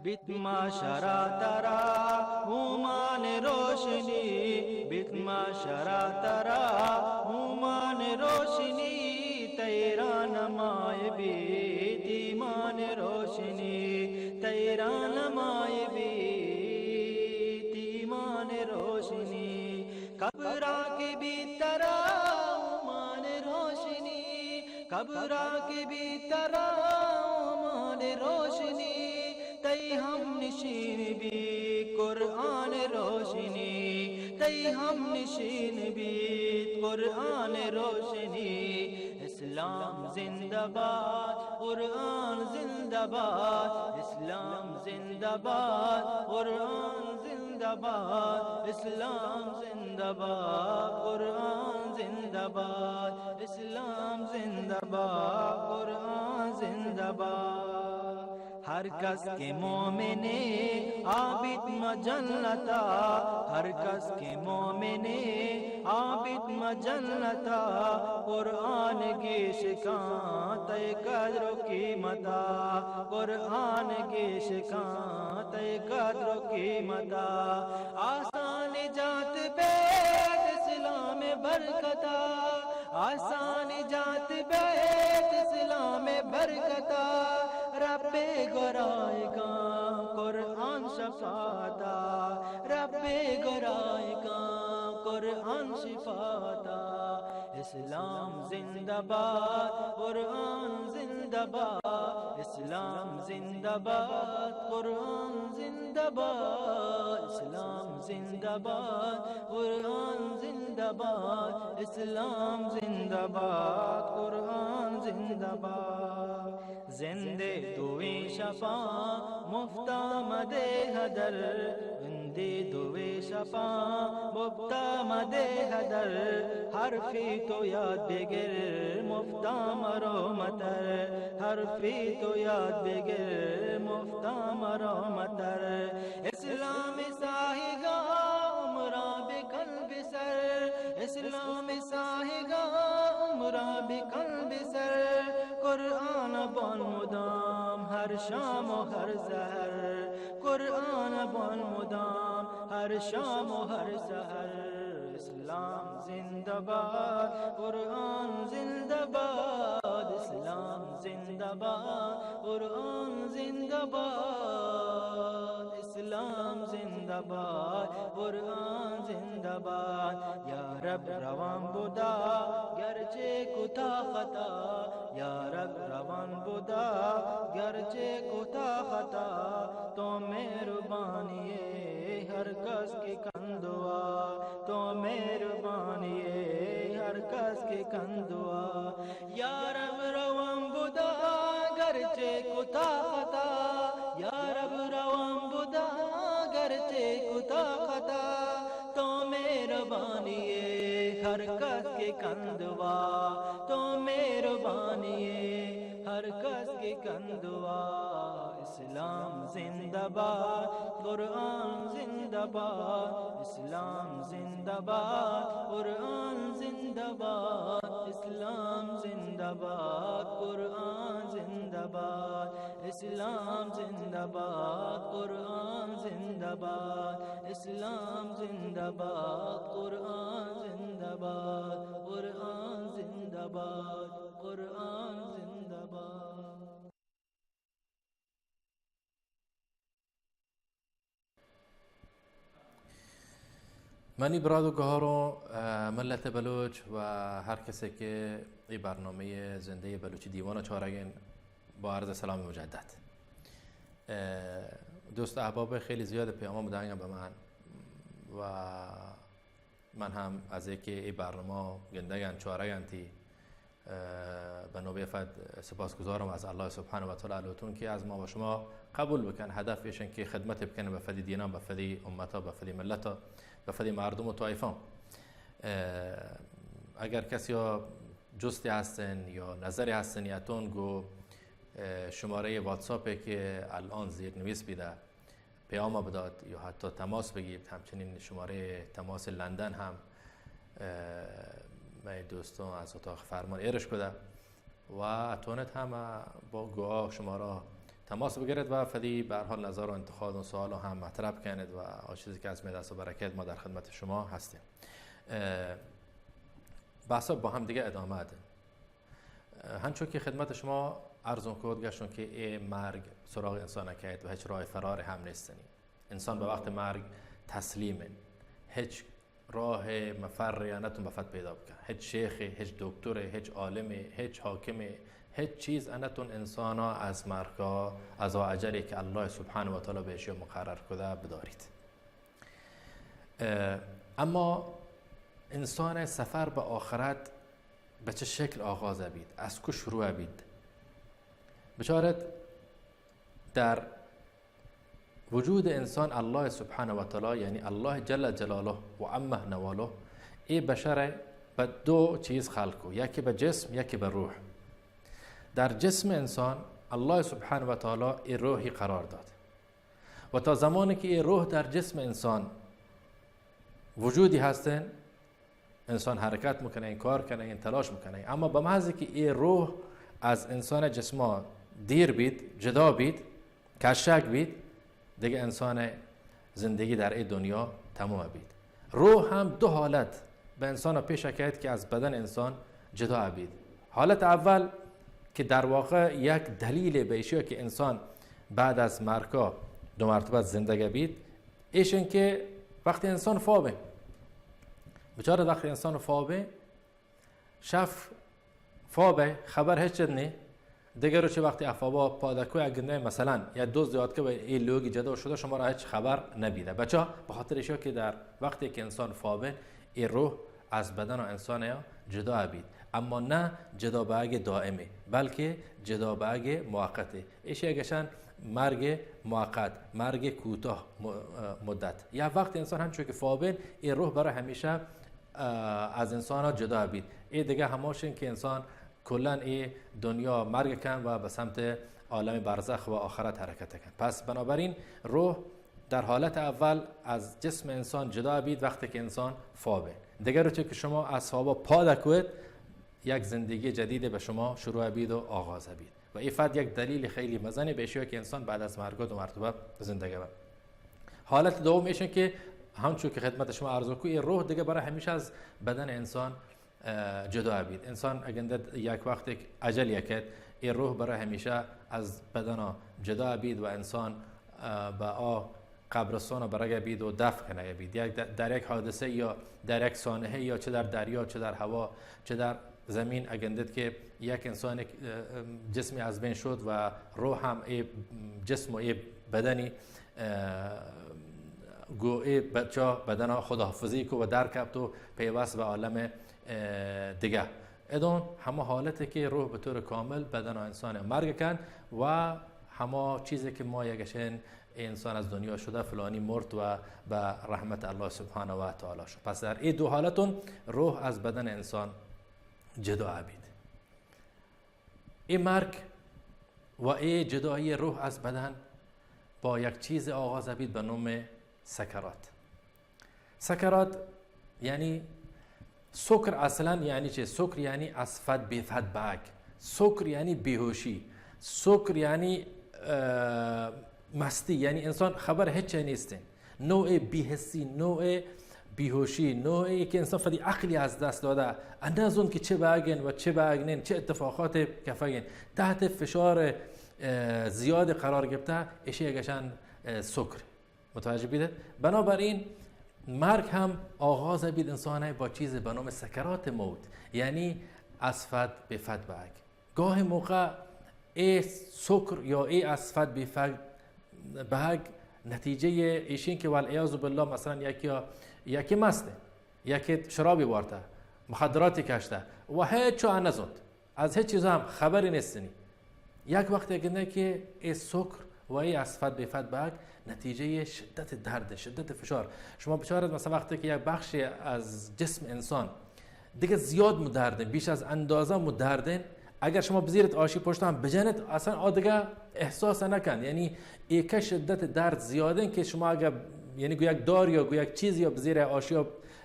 بتما شرا ترا ہومان روشنی بتما شرا ترا ہومان روشنی تیرا نمائے بیت ایمان روشنی تیرا نمائے بیت ایمان روشنی قبرا کے بھی ترا ہومان روشنی قبرا کے بھی ترا ہومان روشنی تی ہم نشین بھی قرآن روشنی تی ہم نشین بھی قرآن روشنی اسلام زندہ باد قرآن زندہ باد اسلام زندہ باد قرآن زندہ باد اسلام زندہ باد قرآن زندہ باد اسلام زندہ باد قرآن زندہ باد ہر کس کے مومن عابد مجنتا ہر کس کے مومن عابد مجنتا قرآن کی شکان تے قدر و قیمتا قرآن کی شکان تے قدر و قیمتا آسان جات بیت اسلام برکتا آسان جات بیت اسلام برکتا رب گرائے گا قرآن شفاتا رب گرائے گا قرآن شفاتا اسلام زندہ باد قرآن زندہ باد اسلام زندہ باد قرآن زندہ باد اسلام زندہ باد قرآن زندہ باد اسلام زندہ باد قرآن زندہ باد زندے دوئے شفا مفتا مدے حدر زندے دوئے شفا مفتا مدے حدر حرفی تو یاد بگر مفتا مرو متر حرفی تو یاد بگر مفتا مرو متر اسلام ساہگا عمرہ بقلب سر اسلام ساہگا عمرہ بقلب سر قرآن بان مدام ہر شام و ہر سحر قرآن بان مدام ہر شام و ہر سحر اسلام زندہ باد قرآن زندہ باد اسلام زندہ باد قرآن زندہ باد اسلام زندہ باد قرآن زندہ باد یا رب روان بودا گرچہ کتا خطا یا رب روان بودا گرچہ کتا خطا تو مہربانی ہر کس کی کندوا تو مہربانی ہر کس کی کندوا یا رب روان بودا گرچہ کتا خطا یا رب روان بودا گرچہ کتا خطا تو مہربانی ہر کس کے کندوا تو مہربانی ہر کس کے کندوا اسلام زندہ باد قرآن زندہ باد اسلام زندہ باد قرآن زندہ باد اسلام زندہ باد قرآن زندہ باد اسلام زندہ باد قرآن زندہ باد اسلام زندہ باد قرآن زندہ باد قرآن زندہ باد قرآن زندہ باد منی براد و گهارو ملت بلوچ و هر کسی که این برنامه زنده بلوچی دیوان چهارگین با عرض سلام مجدد. دوست احباب خیلی زیاد پیام دادن به من و من هم از اینکه این برنامه گندگان چهارگین تی به نوبه فد سپاسگزارم از الله سبحانه و تعالی علیتون که از ما و شما قبول بکن. هدف ایشن که خدمت بکنه به فدی دینان، به فدی امتا، به فدی ملتا، به فدی مردم و طایفان. اگر کسی ها جستی هستن یا نظری هستن یاتون گو شماره واتساپ که الان زیر نویس بیده پیام بداد یا حتی تماس بگیرید. همچنین شماره تماس لندن هم من دوستان از اتاق فرمان ایرش کده و اتونت هم با گواه شماره تماس بگیرید و فدی به هر حال نظر و انتقاد و سوال هم مطرح کنید و آن چیزی که از دست و برکت ما در خدمت شما هستیم. بحثا با هم دیگه ادامه ده. همچون که خدمت شما ارزون کود گشتون که این مرگ سراغ انسان نکید و هیچ راه فرار هم نیستنی. انسان به وقت مرگ تسلیمه، هیچ راه مفر یا نتون بفت پیدا بکن. هیچ شیخ، هیچ دکتر، هیچ عالم، هیچ حاکم، هیچ چیز انتون انسانا از مرگا از اجری که الله سبحانه و تعالی بهش مقرر کرده بدارید. اما انسان سفر به آخرت به چه شکل آغاز بید؟ از کو شروع بید؟ بشارت در وجود انسان الله سبحانه و تعالی یعنی الله جل جلاله و عمه نواله ای بشر به دو چیز خلقو، یکی به جسم یکی به روح. در جسم انسان الله سبحانه و تعالی ای روحی قرار داد و تا زمانی که ای روح در جسم انسان وجودی هستن انسان حرکت میکنه، این کار کنه، این تلاش میکنه. اما به محض که ای روح از انسان جسما دیر بید، جدا بید، کشک بید، دیگه انسان زندگی در این دنیا تمام بید. روح هم دو حالت به انسان پیش کرد که از بدن انسان جدا بید. حالت اول که در واقع یک دلیل به ایشی که انسان بعد از مرگا دو مرتبه زندگی بید ایشن که وقتی انسان خوابه، بچاره وقتی انسان خوابه شف خوابه خبر هیچ نه دیگه رو چه وقتی افابا پادکوی اگنه مثلا یا دوست یاد که به این لوگی جدا شده شما را هیچ خبر نبیده. بچه به خاطر ایشا که در وقتی که انسان خوابه این روح از بدن و انسان یا جدا بید، اما نه جدا باگ دائمه بلکه جدا باگ موقته. ایش یکشن مرگ موقت، مرگ کوتاه مدت. یا وقت انسان همچون که خوابه این روح برای همیشه از انسان ها جدا بید. این دیگه هماشین که انسان کلا این دنیا مرگ کن و به سمت عالم برزخ و آخرت حرکت کن. پس بنابراین روح در حالت اول از جسم انسان جدا بید وقتی که انسان خوابه. دیگه رو که شما از خوابا پا دکوید یک زندگی جدید به شما شروع بید و آغاز بید و این فقط یک دلیل خیلی مزنی به که انسان بعد از مرگ دو مرتبه زندگی بید. حالت دوم میشه که همچون که خدمت شما عرض کنم روح دیگه برای همیشه از بدن انسان جدا بید. انسان اگر یک وقت اجل یکد این روح برای همیشه از بدن جدا بید و انسان با قبرستان برای بید و دفن کنه بید. در یک حادثه یا در یک سانحه یا چه در دریا چه در هوا چه در زمین اگندید که یک انسان جسمی از بین شد و روح هم ای جسم و ای بدنی گوی بچه بدن خداحافظی کو و در کبت و پیوست به عالم دیگه. ادون همه حالتی که روح به طور کامل بدن انسان مرگ کن و همه چیزی که ما یکشن انسان از دنیا شده فلانی مرد و به رحمت الله سبحانه و تعالی شد. پس در این دو حالتون روح از بدن انسان جدا بید. این مرگ و این جدایی روح از بدن با یک چیز آغاز بید به نام سکرات. سکرات یعنی سکر اصلا یعنی چه؟ سکر یعنی از فد به فد باگ. سکر یعنی بیهوشی. سکر یعنی مستی، یعنی انسان خبر هیچ نیستن. نوع بی‌حسی، نوع بیهوشی، نوعی که انسان فدی عقلی از دست داده. اندازون که چه باگن و چه باگنن، چه اتفاقات کفاین تحت فشار زیاد قرار گرفته ایش یکشن سکر. متوجه بیده؟ بنابراین مرگ هم آغاز بید انسانه با چیز به نام سکرات موت، یعنی از فد به فد باگ. گاه موقع ای سکر یا ای از فد به فد باگ نتیجه ایشین که والعیاذ بالله مثلا یکی مسته، یکی شرابی وارده، مخدراتی کشته و هیچ چو نزد از هیچ چیز هم خبری نیستنی. یک وقتی گنده که این سکر و این اسفد به فدبک نتیجه شدت درد، شدت فشار. شما بچارید مثلا وقتی که یک بخشی از جسم انسان دیگه زیاد مدردن، بیش از اندازه مدردن، اگر شما بزیرت آشی پشت هم بجنت اصلا دیگه احساس نکن. یعنی یک شدت درد زیاده که شما اگر یعنی یک دار یا یک چیزی یا بزیر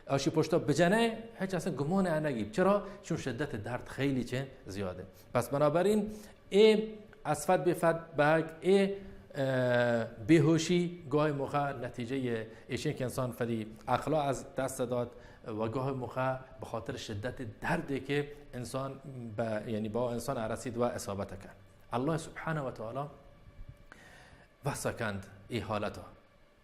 آشی پشت بجنه هیچ اصلا گمان نگیب. چرا؟ چون شدت درد خیلی چه زیاده. پس بنابراین این اسفد به فدبک، این بیهوشی گاه موقع نتیجه ایشین که انسان فدی عقلا از دست داد و گاه موقع به خاطر شدت دردی که انسان یعنی با انسان رسید و اصابت کرد. الله سبحانه و تعالی وسکند این حالتا.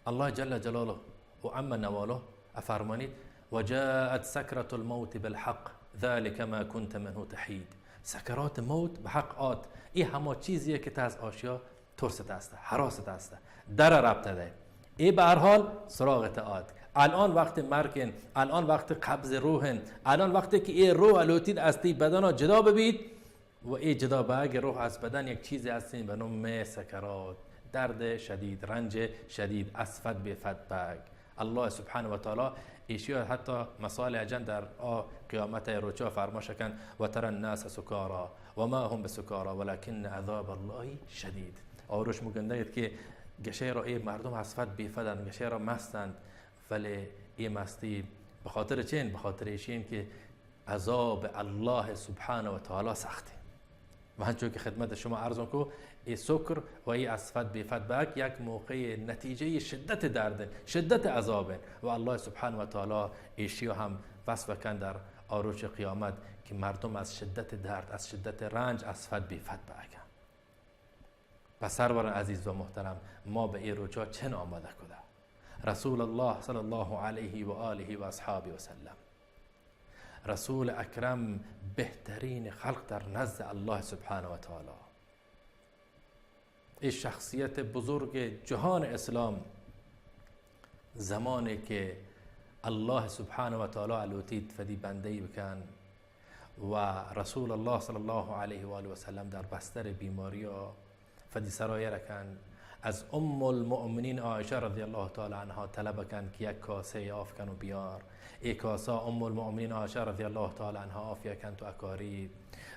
الله جل جلاله و عم نواله افرمانید و جاءت سکرة الموت بالحق ذلك ما كنت منه تحید. سکرات موت به حق آت. این همه چیزیه که تا از آشیا ترست است، حراست است، در ربط ده. این به هر حال سراغت آد. الان وقت مرگن، الان وقت قبض روحن، الان وقتی که این روح الوتید از تی بدن جدا ببید و این جدا باگ روح از بدن یک چیزی هستین به نام سکرات، درد شدید، رنج شدید، اسفد به فدبک. الله سبحانه و تعالی ایشیا حتی مثال اجن در قیامت روچا فرماشکن و ترى الناس سکارا و ما هم بسکارا ولكن عذاب الله شدید. آروش مگنده که گشه را این مردم اسفد بیفدن، گشه را مستند، ولی این مستی به خاطر چین؟ به خاطر ایشین که عذاب الله سبحانه و تعالی سخته. و همچون که خدمت شما عرض کو این سکر و این اسفد بیفدبک یک موقع نتیجه شدت درد، شدت عذاب و الله سبحانه و تعالی ایشی هم وصف کن در آروش قیامت که مردم از شدت درد، از شدت رنج اسفد بیفدبک. پس سرور عزیز و محترم، ما به این روچا چن آماده کده؟ رسول الله صلی الله علیه و آله و اصحابه و سلم، رسول اکرم بهترین خلق در نزد الله سبحانه و تعالی، این شخصیت بزرگ جهان اسلام، زمانی که الله سبحانه و تعالی علوتید فدی بندهی بکن و رسول الله صلی الله علیه و آله و سلم در بستر بیماری فدی سرایه رکن، از ام المؤمنین عایشه رضی الله تعالی عنها طلب کن که یک کاسه آف کن و بیار. ای کاسه ام المؤمنین عایشه رضی الله تعالی عنها آفیه کن تو اکاری.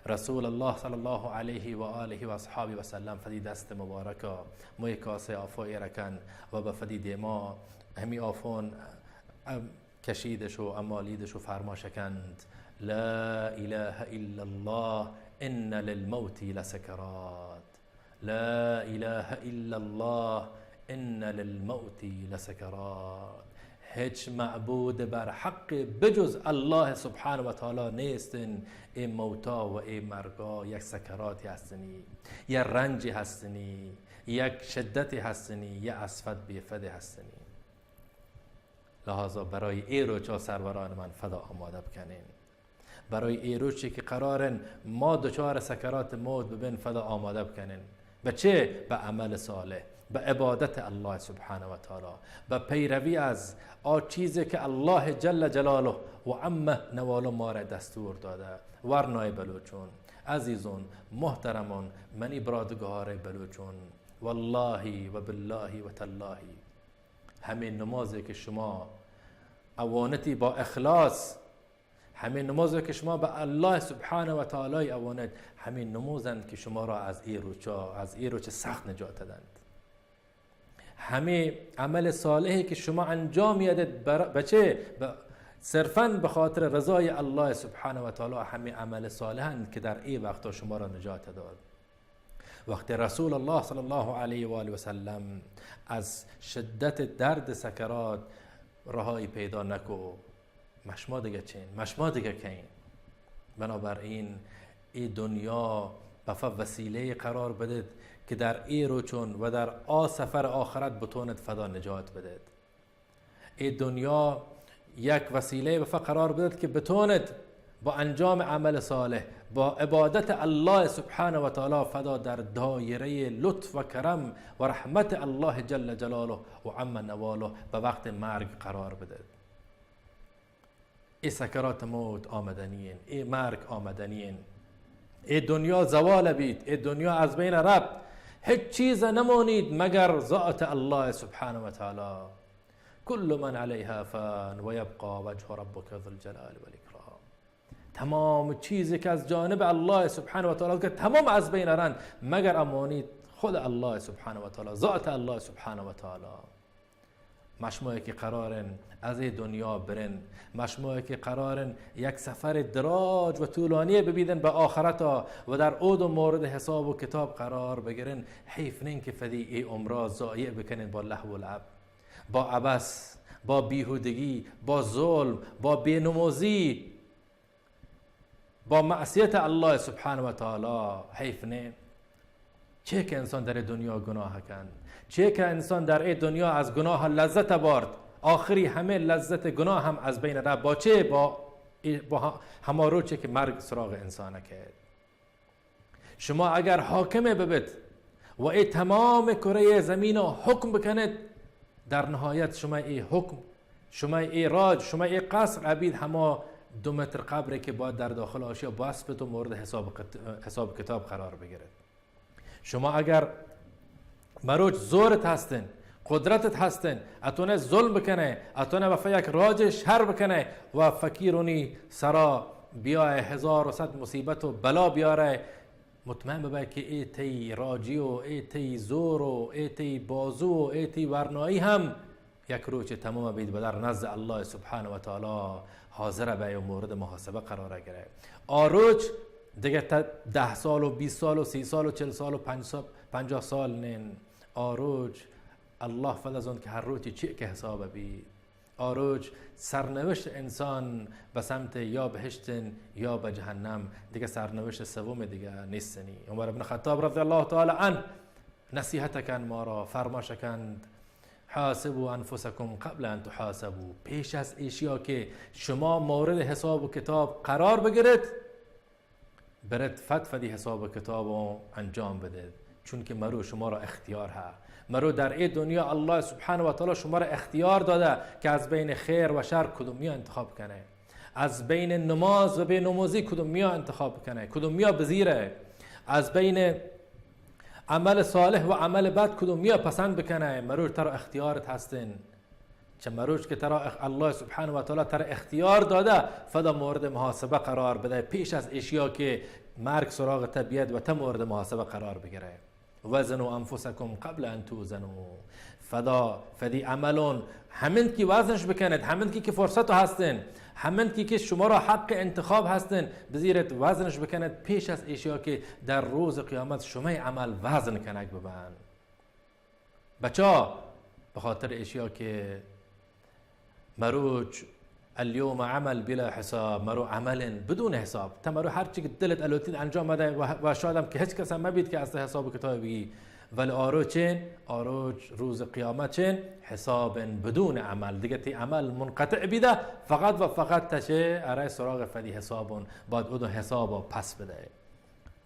رسول الله صلی الله علیه و آله و اصحابه و سلم فدی دست مبارکه موی کاسه آفای رکن و به فدی دیما همی آفون کشیدش و امالیدش و فرماشکند لا اله الا الله ان للموت لسکرات. لا اله الا الله ان للموت لسکرات. هیچ معبود بر حق بجز الله سبحانه و تعالی نیستن. این موتا و این مرگا یک سکراتی هستنی، یک رنجی هستنی، یک شدتی هستنی، یک اسفد بیفده هستنی. لحاظا برای این روچا سروران من فدا آماده بکنین. برای این روچی که قرارن ما دچار سکرات موت ببین فدا آماده بکنین. به چه؟ به عمل صالح، به عبادت الله سبحانه و تعالی، به پیروی از چیزی که الله جل جلاله و عمه نواله ما را دستور داده. ورنای بلوچون عزیزون محترمون منی برادگار بلوچون، والله و بالله و تالله همین نمازی که شما اوانتی با اخلاص، همین نمازی که شما به الله سبحانه و تعالی اوانت، همین نمازند که شما را از این روچ سخت نجات دادند. همین عمل صالحی که شما انجام میدید بچه صرفاً به خاطر رضای الله سبحانه و تعالی، همین عمل صالحند که در این وقت شما را نجات داد. وقتی رسول الله صلی الله علیه و آله و سلم از شدت درد سکرات رهایی پیدا نکو، مشما دیگه چین، مشما دیگه کین. بنابراین این دنیا بفا وسیله قرار بدید که در این روچون و در سفر آخرت بتوند فدا نجات بدید. این دنیا یک وسیله بفا قرار بدید که بتوند با انجام عمل صالح، با عبادت الله سبحانه و تعالی فدا در دایره لطف و کرم و رحمت الله جل جلاله و عم نواله به وقت مرگ قرار بدید. این سکرات موت آمدنین، این مرگ آمدنین. ای دنیا زوال بید، ای دنیا از بین رفت، هیچ چیز نمانید مگر ذات الله سبحانه و تعالی. كل من عليها فان و یبقى وجه ربك ذو الجلال والاکرام. تمام چیزی که از جانب الله سبحانه و تعالی که تمام از بین رند مگر امانید خود الله سبحانه و تعالی، ذات الله سبحانه و تعالی. مشموعی که قرارن از این دنیا برن، مشموعی که قرارن یک سفر دراج و طولانی ببیدن به آخرت و در عود و مورد حساب و کتاب قرار بگیرن. حیف نین که فدی ای عمره ضایع بکنن با لهو و لعب، با عبث، با بیهودگی، با ظلم، با بینمازی، با معصیت الله سبحانه و تعالی. حیف نه. چه که انسان در دنیا گناه کند، چه که انسان در این دنیا از گناه لذت برد، آخری همه لذت گناه هم از بین رفت. با چه؟ با همه روچه که مرگ سراغ انسان کرد. شما اگر حاکمه ببید و این تمام کره زمین رو حکم بکند، در نهایت شما این حکم، شما این راج، شما این قصر عبید همه 2 متر قبره که باید در داخل آشیا باسپت و مورد حساب کتاب قرار بگیرد. شما اگر مروج زورت هستن، قدرتت هستن، اتونه ظلم بکنه، اتونه وفا یک راج شر بکنه و فکیرونی سرا بیای 1100 مصیبت و بلا بیاره، مطمئن ببای که ای تی راجی و ای تی زور و ای تی بازو و ای تی ورنایی هم یک روچ تمام بید و در نزد الله سبحانه و تعالی حاضر به مورد محاسبه قرار گیره. آروچ دیگه 10 سال و 20 سال و 30 سال و 40 سال و 50 سال نین. آروچ الله فضل که هر روچی چی که حساب بید. آروچ سرنوشت انسان به سمت یا بهشتن یا به جهنم، دیگه سرنوشت سوم دیگه نیستنی. عمر بن خطاب رضی الله تعالی عنه نصیحت کن ما را، فرماش کند حاسبوا انفسکم قبل ان تحاسبوا. پیش از اشیا که شما مورد حساب و کتاب قرار بگیرید، برید فتفدی حساب و کتاب رو انجام بدید، چون که مرو شما را اختیار ها. مرو در این دنیا الله سبحانه و تعالی شما را اختیار داده که از بین خیر و شر کدومیا انتخاب کنه، از بین نماز و بین نمازی کدومیا انتخاب کنه، کدومیا بزیره، از بین عمل صالح و عمل بد کدومیا پسند بکنه. مرو ترا اختیارت هستن، چه مروش که ترا الله سبحانه و تعالی ترا اختیار داده فدا مورد محاسبه قرار بده پیش از اشیا که مرگ سراغ طبیعت و تا مورد محاسبه قرار بگیره. وزنوا انفسکم قبل ان توزنوا. فدی عملون همین که وزنش بکنید، همین که فرصت هستن، همین که شما را حق انتخاب هستن، بزیرت وزنش بکنید پیش از اشیا که در روز قیامت شما عمل وزن کنک ببن. بچا به خاطر اشیا که مروج اليوم عمل بلا حساب، مرو عمل بدون حساب. تا مرو هر چی که دلت الوتید انجام بده و شاید هم که هیچ کس هم مبید که از حساب کتاب بگی. ولی آروج روز قیامت چین حساب بدون عمل، دیگه تی عمل منقطع بیده، فقط و فقط تشه ارای سراغ فدی حسابون باید اون حساب پس بده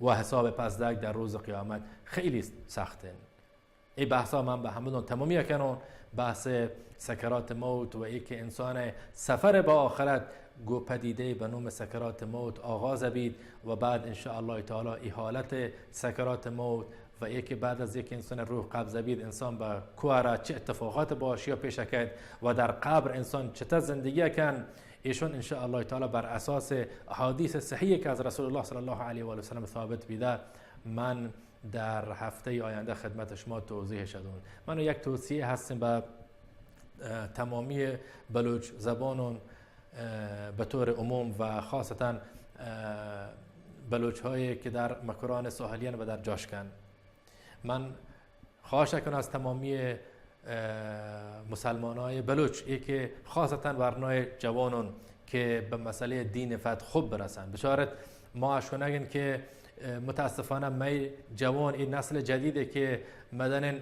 و حساب پس دک در روز قیامت خیلی سختن. این بحثا من به همون تمامی کنون، بحث سکرات موت و ای که انسان سفر به آخرت گو پدیده به نام سکرات موت آغاز بید و بعد ان شاء الله تعالی ای حالت سکرات موت و ای که بعد از یک انسان روح قبض بید انسان به کوارا چه اتفاقات باشی پیش کرد و در قبر انسان چطور زندگی کن، ایشون ان شاء الله تعالی بر اساس احادیث صحیحی که از رسول الله صلی الله علیه و سلم ثابت بیده من در هفته آینده خدمت شما توضیح شدم. من یک توصیه هستم به تمامی بلوچ زبانون به طور عموم و خاصتا بلوچ هایی که در مکران ساحلیان و در جاشکن. من خواهش کنم از تمامی مسلمان های بلوچ ای که خاصتا ورنای جوانون که به مسئله دین فت خوب برسن بشارت ما اشکو نگین که متاسفانه می جوان این نسل جدیده که مدن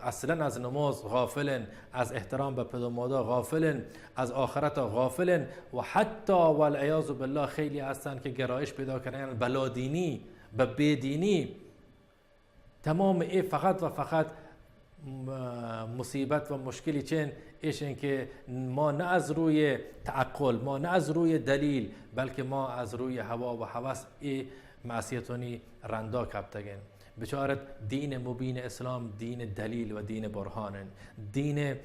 اصلا از نماز غافلن، از احترام به پدر مادر غافلن، از آخرت غافلن و حتی والعیاذ بالله خیلی هستن که گرایش پیدا کردن بلادینی به بدینی. تمام این فقط و فقط مصیبت و مشکلی چین ایشن که ما نه از روی تعقل، ما نه از روی دلیل، بلکه ما از روی هوا و هوس معصیتونی رندا کبتگن بچارت دین مبین اسلام دین دلیل و دین برهانن دین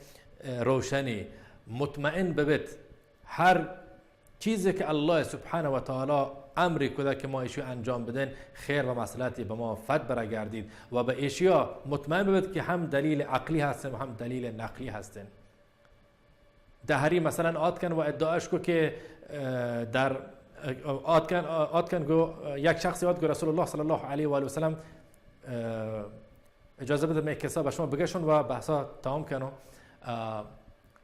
روشنی مطمئن ببت هر چیزی که الله سبحانه و تعالی امری کده که ما ایشو انجام بدن خیر و مصلحتی به ما فد برگردید و به ایشیا مطمئن ببید که هم دلیل عقلی هستن و هم دلیل نقلی هستن. دهری مثلا آتکن و ادعاش کو که در آتکن گو یک شخصی آت گو رسول الله صلی الله علیه و آله و سلم اجازه بده من کسا به شما بگشون و بحثا تمام کنو.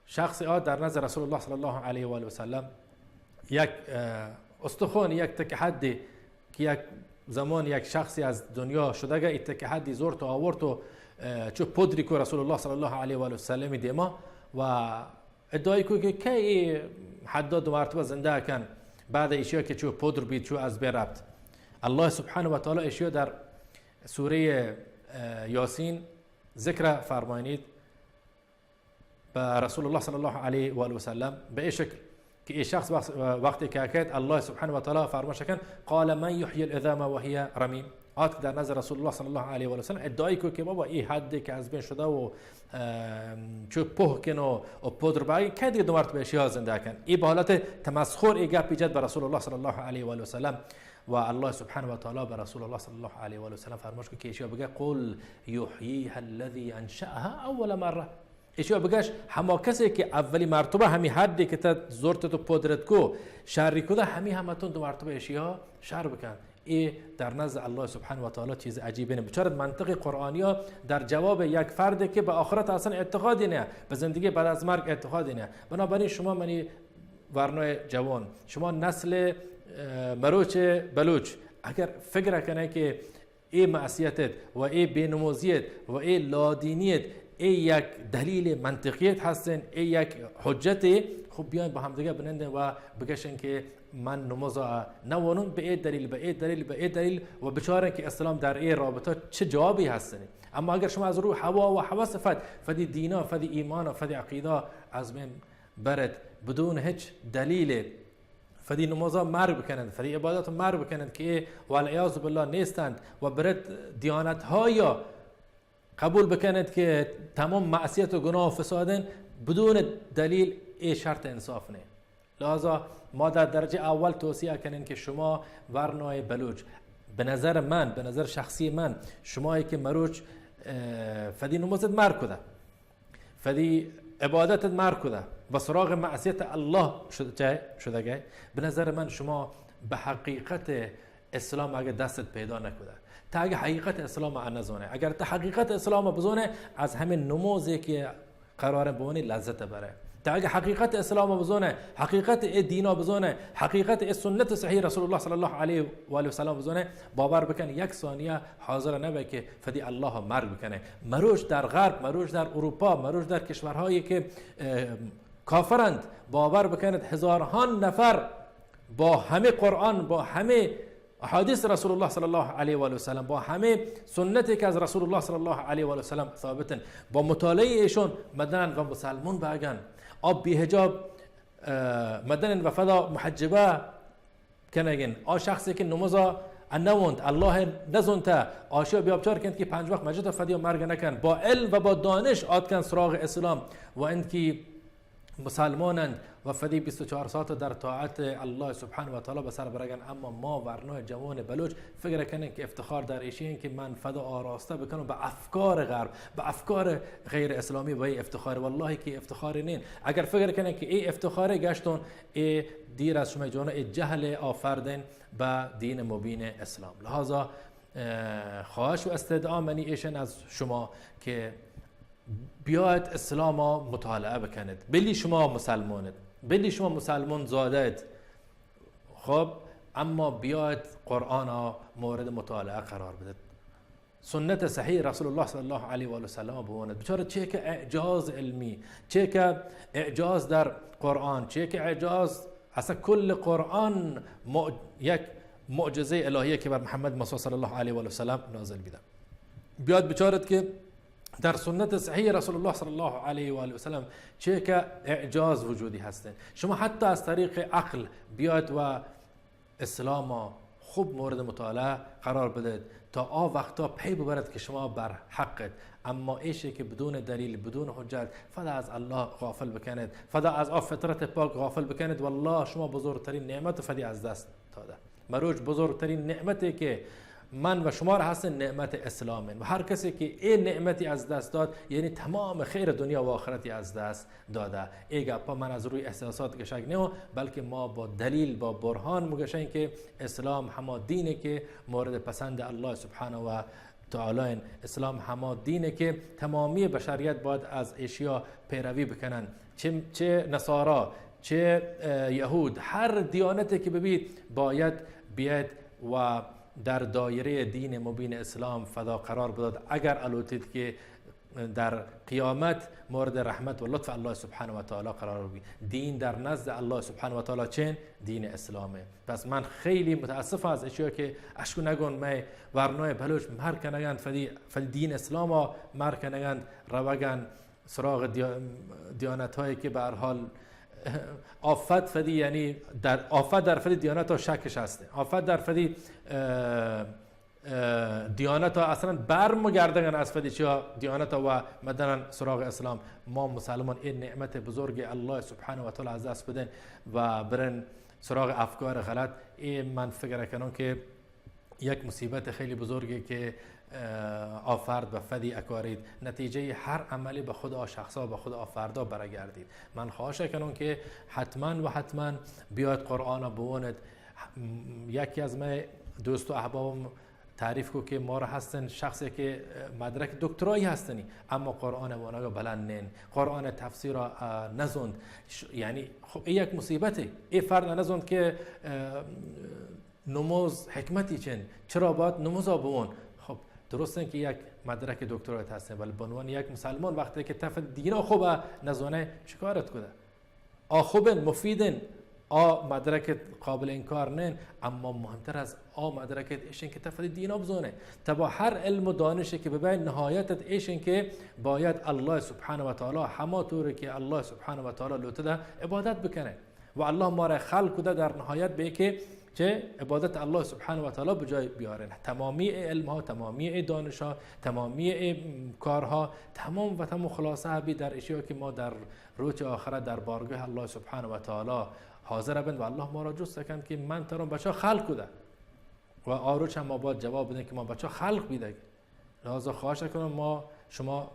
شخصی آت در نظر رسول الله صلی الله علیه و آله و سلم یک استخوان یک تک حدی که یک زمان یک شخصی از دنیا شدگه ای تک حدی زور تو آورد و چو پدری کو رسول الله صلی الله علیه و آله و سلم دیما و ادعای کو که کی حداد و مرتبه زنده کن بعد اشیا که چو پدر بید چو از بی ربط. الله سبحانه و تعالی اشیا در سوره یاسین ذکر فرمایید به رسول الله صلی الله علیه و آله و سلم به این شکل که این شخص وقتی که کرد الله سبحانه و تعالی فرمایش کن قال من یحیی العظام وهی رمیم. آت در نظر رسول الله صلی الله علیه و آله و سلم ادعای کو که بابا این حدی که از بین شده و چو پوه کن و پودر بای که دیگه دو مرتبه اشیا زنده کن. این به حالت تمسخر ای گپ ایجاد به رسول الله صلی الله علیه و آله و سلم و الله سبحانه و تعالی به رسول الله صلی الله علیه و آله و سلم فرمایش که اشیا بگه قل یحییها الذی انشأها اول مره. اشیا بگش همه کسی که اولی مرتبه همی حدی که تا زورت تو پودرت کو شری کده همتون دو مرتبه اشیا شر بکن. ای در نزد الله سبحانه و تعالی چیز عجیبه نه. بچارت منطق قرآنی ها در جواب یک فردی که به آخرت اصلا اعتقادی نه به زندگی بعد از مرگ اعتقادی نه. بنابراین شما منی ورنای جوان شما نسل مروچ بلوچ اگر فکر کنه که ای معصیتت و ای بینموزیت و ای لادینیت ای یک دلیل منطقیت هستن ای یک حجتی خب بیاین با هم دیگه بننده و بگشن که من نماز نوانم به ای دلیل به ای دلیل به ای دلیل و بچاره که اسلام در ای رابطه چه جوابی هستن. اما اگر شما از روی هوا و هوس فدی دینا فدی ایمان فدی عقیده از من برد بدون هیچ دلیل فدی نمازا مرگ بکنند فدی عبادات مرگ بکنند که والعیاذ بالله نیستند و برد دیانت های قبول بکنند که تمام معصیت و گناه و فسادن بدون دلیل ای شرط انصاف نه. لذا ما در درجه اول توصیه کنیم که شما ورنای بلوچ به نظر شخصی من شمایی که مروچ فدی نمازت مرگ کده فدی عبادتت مرگ کده و سراغ معصیت الله شده گه به نظر من شما به حقیقت اسلام اگه دستت پیدا نکده تا اگه حقیقت اسلام نزونه اگر تا حقیقت اسلام بزونه از همین نمازی که قرار بونی لذت بره تا اگه حقیقت اسلام بزونه حقیقت دینا بزونه حقیقت سنت صحیح رسول الله صلی الله علیه و آله و سلم بزونه باور بکن یک ثانیه حاضر نبه که فدی الله مرگ بکنه. مروش در غرب مروش در اروپا مروش در کشورهایی که کافرند باور بکنید هزاران نفر با همه قرآن با همه احادیث رسول الله صلی الله علیه و آله و سلم با همه سنتی که از رسول الله صلی الله علیه و آله و سلم ثابتن با مطالعه ایشون مدنن و مسلمون باگن آب بی حجاب مدنن و فدا محجبه کنگن آ شخصی که نمازا انوند الله نزونتا آشیا بیابچار کند که 5 وقت مجد فدی و مرگ نکن با علم و با دانش آدکن سراغ اسلام و انکی مسلمانند و فدی 24 ساعت در طاعت الله سبحانه و تعالی به سر برگن. اما ما ورنای جوان بلوچ فکر کنن که افتخار در ایشین که من فدا آراسته بکنم به افکار غرب به افکار غیر اسلامی و ای افتخار والله که افتخار نین. اگر فکر کنن که ای افتخار گشتون ای دیر از شما جوان ای جهل آفردن به دین مبین اسلام. لحاظا خواهش و استدعا منی ایشن از شما که بیاید اسلام مطالعه بکنید بلی شما مسلمانید بلی شما مسلمان زادید خب اما بیاید قرآن مورد مطالعه قرار بدید سنت صحیح رسول الله صلی الله علیه و آله و سلم بوند. بچاره چه که اعجاز علمی چه که اعجاز در قرآن چه که اعجاز اصلا کل قرآن یک معجزه الهیه که بر محمد مصطفی صلی الله علیه و آله و سلم نازل بیده. بیاد بچارت که در سنت صحیح رسول الله صلی الله علیه و آله و سلم چه که اعجاز وجودی هستند. شما حتی از طریق عقل بیاید و اسلام خوب مورد مطالعه قرار بدید تا وقتا پی ببرد که شما بر حقت. اما ایشی که بدون دلیل بدون حجت فدا از الله غافل بکنید، فدا از فطرت پاک غافل بکنید، والله شما بزرگترین نعمت فدی از دست داده. مروج بزرگترین نعمتی که من و شما را هستن نعمت اسلام و هر کسی که این نعمتی از دست داد یعنی تمام خیر دنیا و آخرتی از دست داده. ای گپا من از روی احساسات گشک نه، بلکه ما با دلیل با برهان مگشن که اسلام همان دینه که مورد پسند الله سبحانه و تعالی. اسلام همان دینه که تمامی بشریت باید از اشیا پیروی بکنن، چه نصارا چه یهود، هر دیانتی که ببید باید بیاد و در دایره دین مبین اسلام فدا قرار بداد. اگر الوتید که در قیامت مورد رحمت و لطف الله سبحانه و تعالی قرار بگیرید. دین در نزد الله سبحانه و تعالی چین دین اسلامه. پس من خیلی متاسفم از اشیا که اشکو نگون می ورنای بلوچ مر کنگند فدی دین اسلام ها مر کنگند روگن سراغ دیانت هایی که به هر حال آفت فدی، یعنی در آفت در فدی دیانت ها شکش هسته، آفت در فدی دیانت ها اصلا برمیگردن از فدی چیا دیانت ها و مدنن سراغ اسلام. ما مسلمان این نعمت بزرگ الله سبحانه و تعالی از دست بدن و برن سراغ افکار غلط. این من فکر کنم که یک مصیبت خیلی بزرگی که آفرد و فدی اکارید. نتیجه هر عملی به خود شخصا به خود آفردا برگردید. من خواهش کنم که حتما و حتما بیاید قرآن بوند. یکی از من دوست و احبابم تعریف کو که ما را هستن شخصی که مدرک دکترایی هستنی اما قرآن وانگا بلند نین، قرآن تفسیر را نزوند. یعنی خب این یک مصیبته. این فرد نزوند که نماز حکمتی چرا باید نماز بون. خب درسته که یک مدرک دکترایی هستن ولی به عنوان یک مسلمان وقتی که تف دینا خوبه نزونه چیکارت کنه؟ خوبن مفیدن مدرک قابل انکار نین، اما مهمتر از مدرکت ایشن که تفدی دینا بزونه. تبا هر علم و دانشی که ببین نهایتت ایشن که باید الله سبحانه و تعالی همه طوری که الله سبحانه و تعالی لوته ده عبادت بکنه و الله ما را خلق ده در نهایت به که چه عبادت الله سبحانه و تعالی بجای بیارن. تمامی علم ها، تمامی دانش ها، تمامی کارها تمام و تمام خلاصه بی در اشیاء که ما در روز آخرت در بارگاه الله سبحانه و تعالی حاضر بند و الله ما را جست کن که من ترام بچه خلق کده و آروچ هم ما باید جواب بدن که ما بچه خلق بیده. لحاظا خواهش کنم شما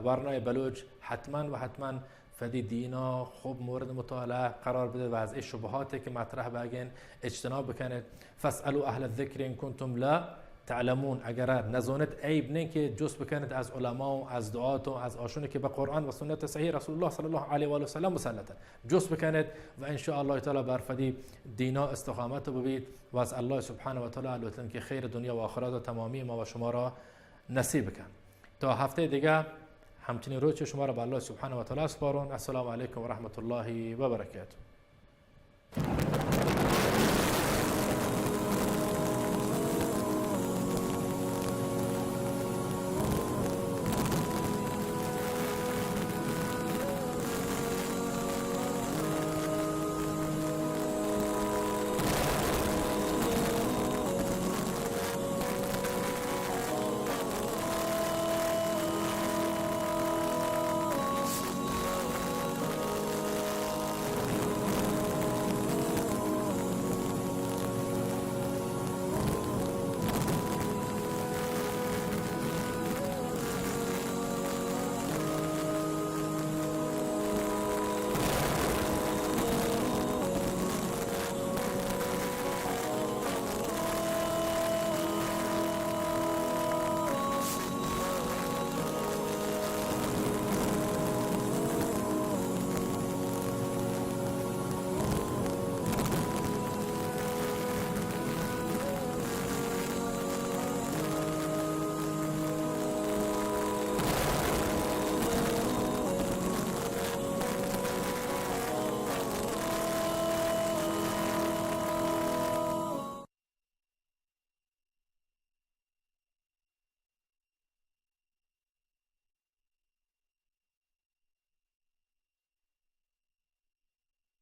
ورنای بلوچ حتما و حتما فدی دینا خوب مورد مطالعه قرار بده و از این شبهاتی که مطرح بگین اجتناب بکنید. فاسألوا اهل الذکر ان کنتم لا تعلمون. اگر نزونت عیب نه که جز بکنید از علما و از دعات و از آشونه که به قرآن و سنت صحیح رسول الله صلی الله علیه و آله و سلم مسلطن جز بکنید و ان شاء الله تعالی بر فدی دینا استقامت ببید و از الله سبحانه و تعالی لطفاً که خیر دنیا و آخرت و تمامی ما و شما را نصیب کن. تا هفته دیگه همچنین روز شما را به الله سبحانه و تعالی سپارون. السلام علیکم و رحمت الله و برکاته.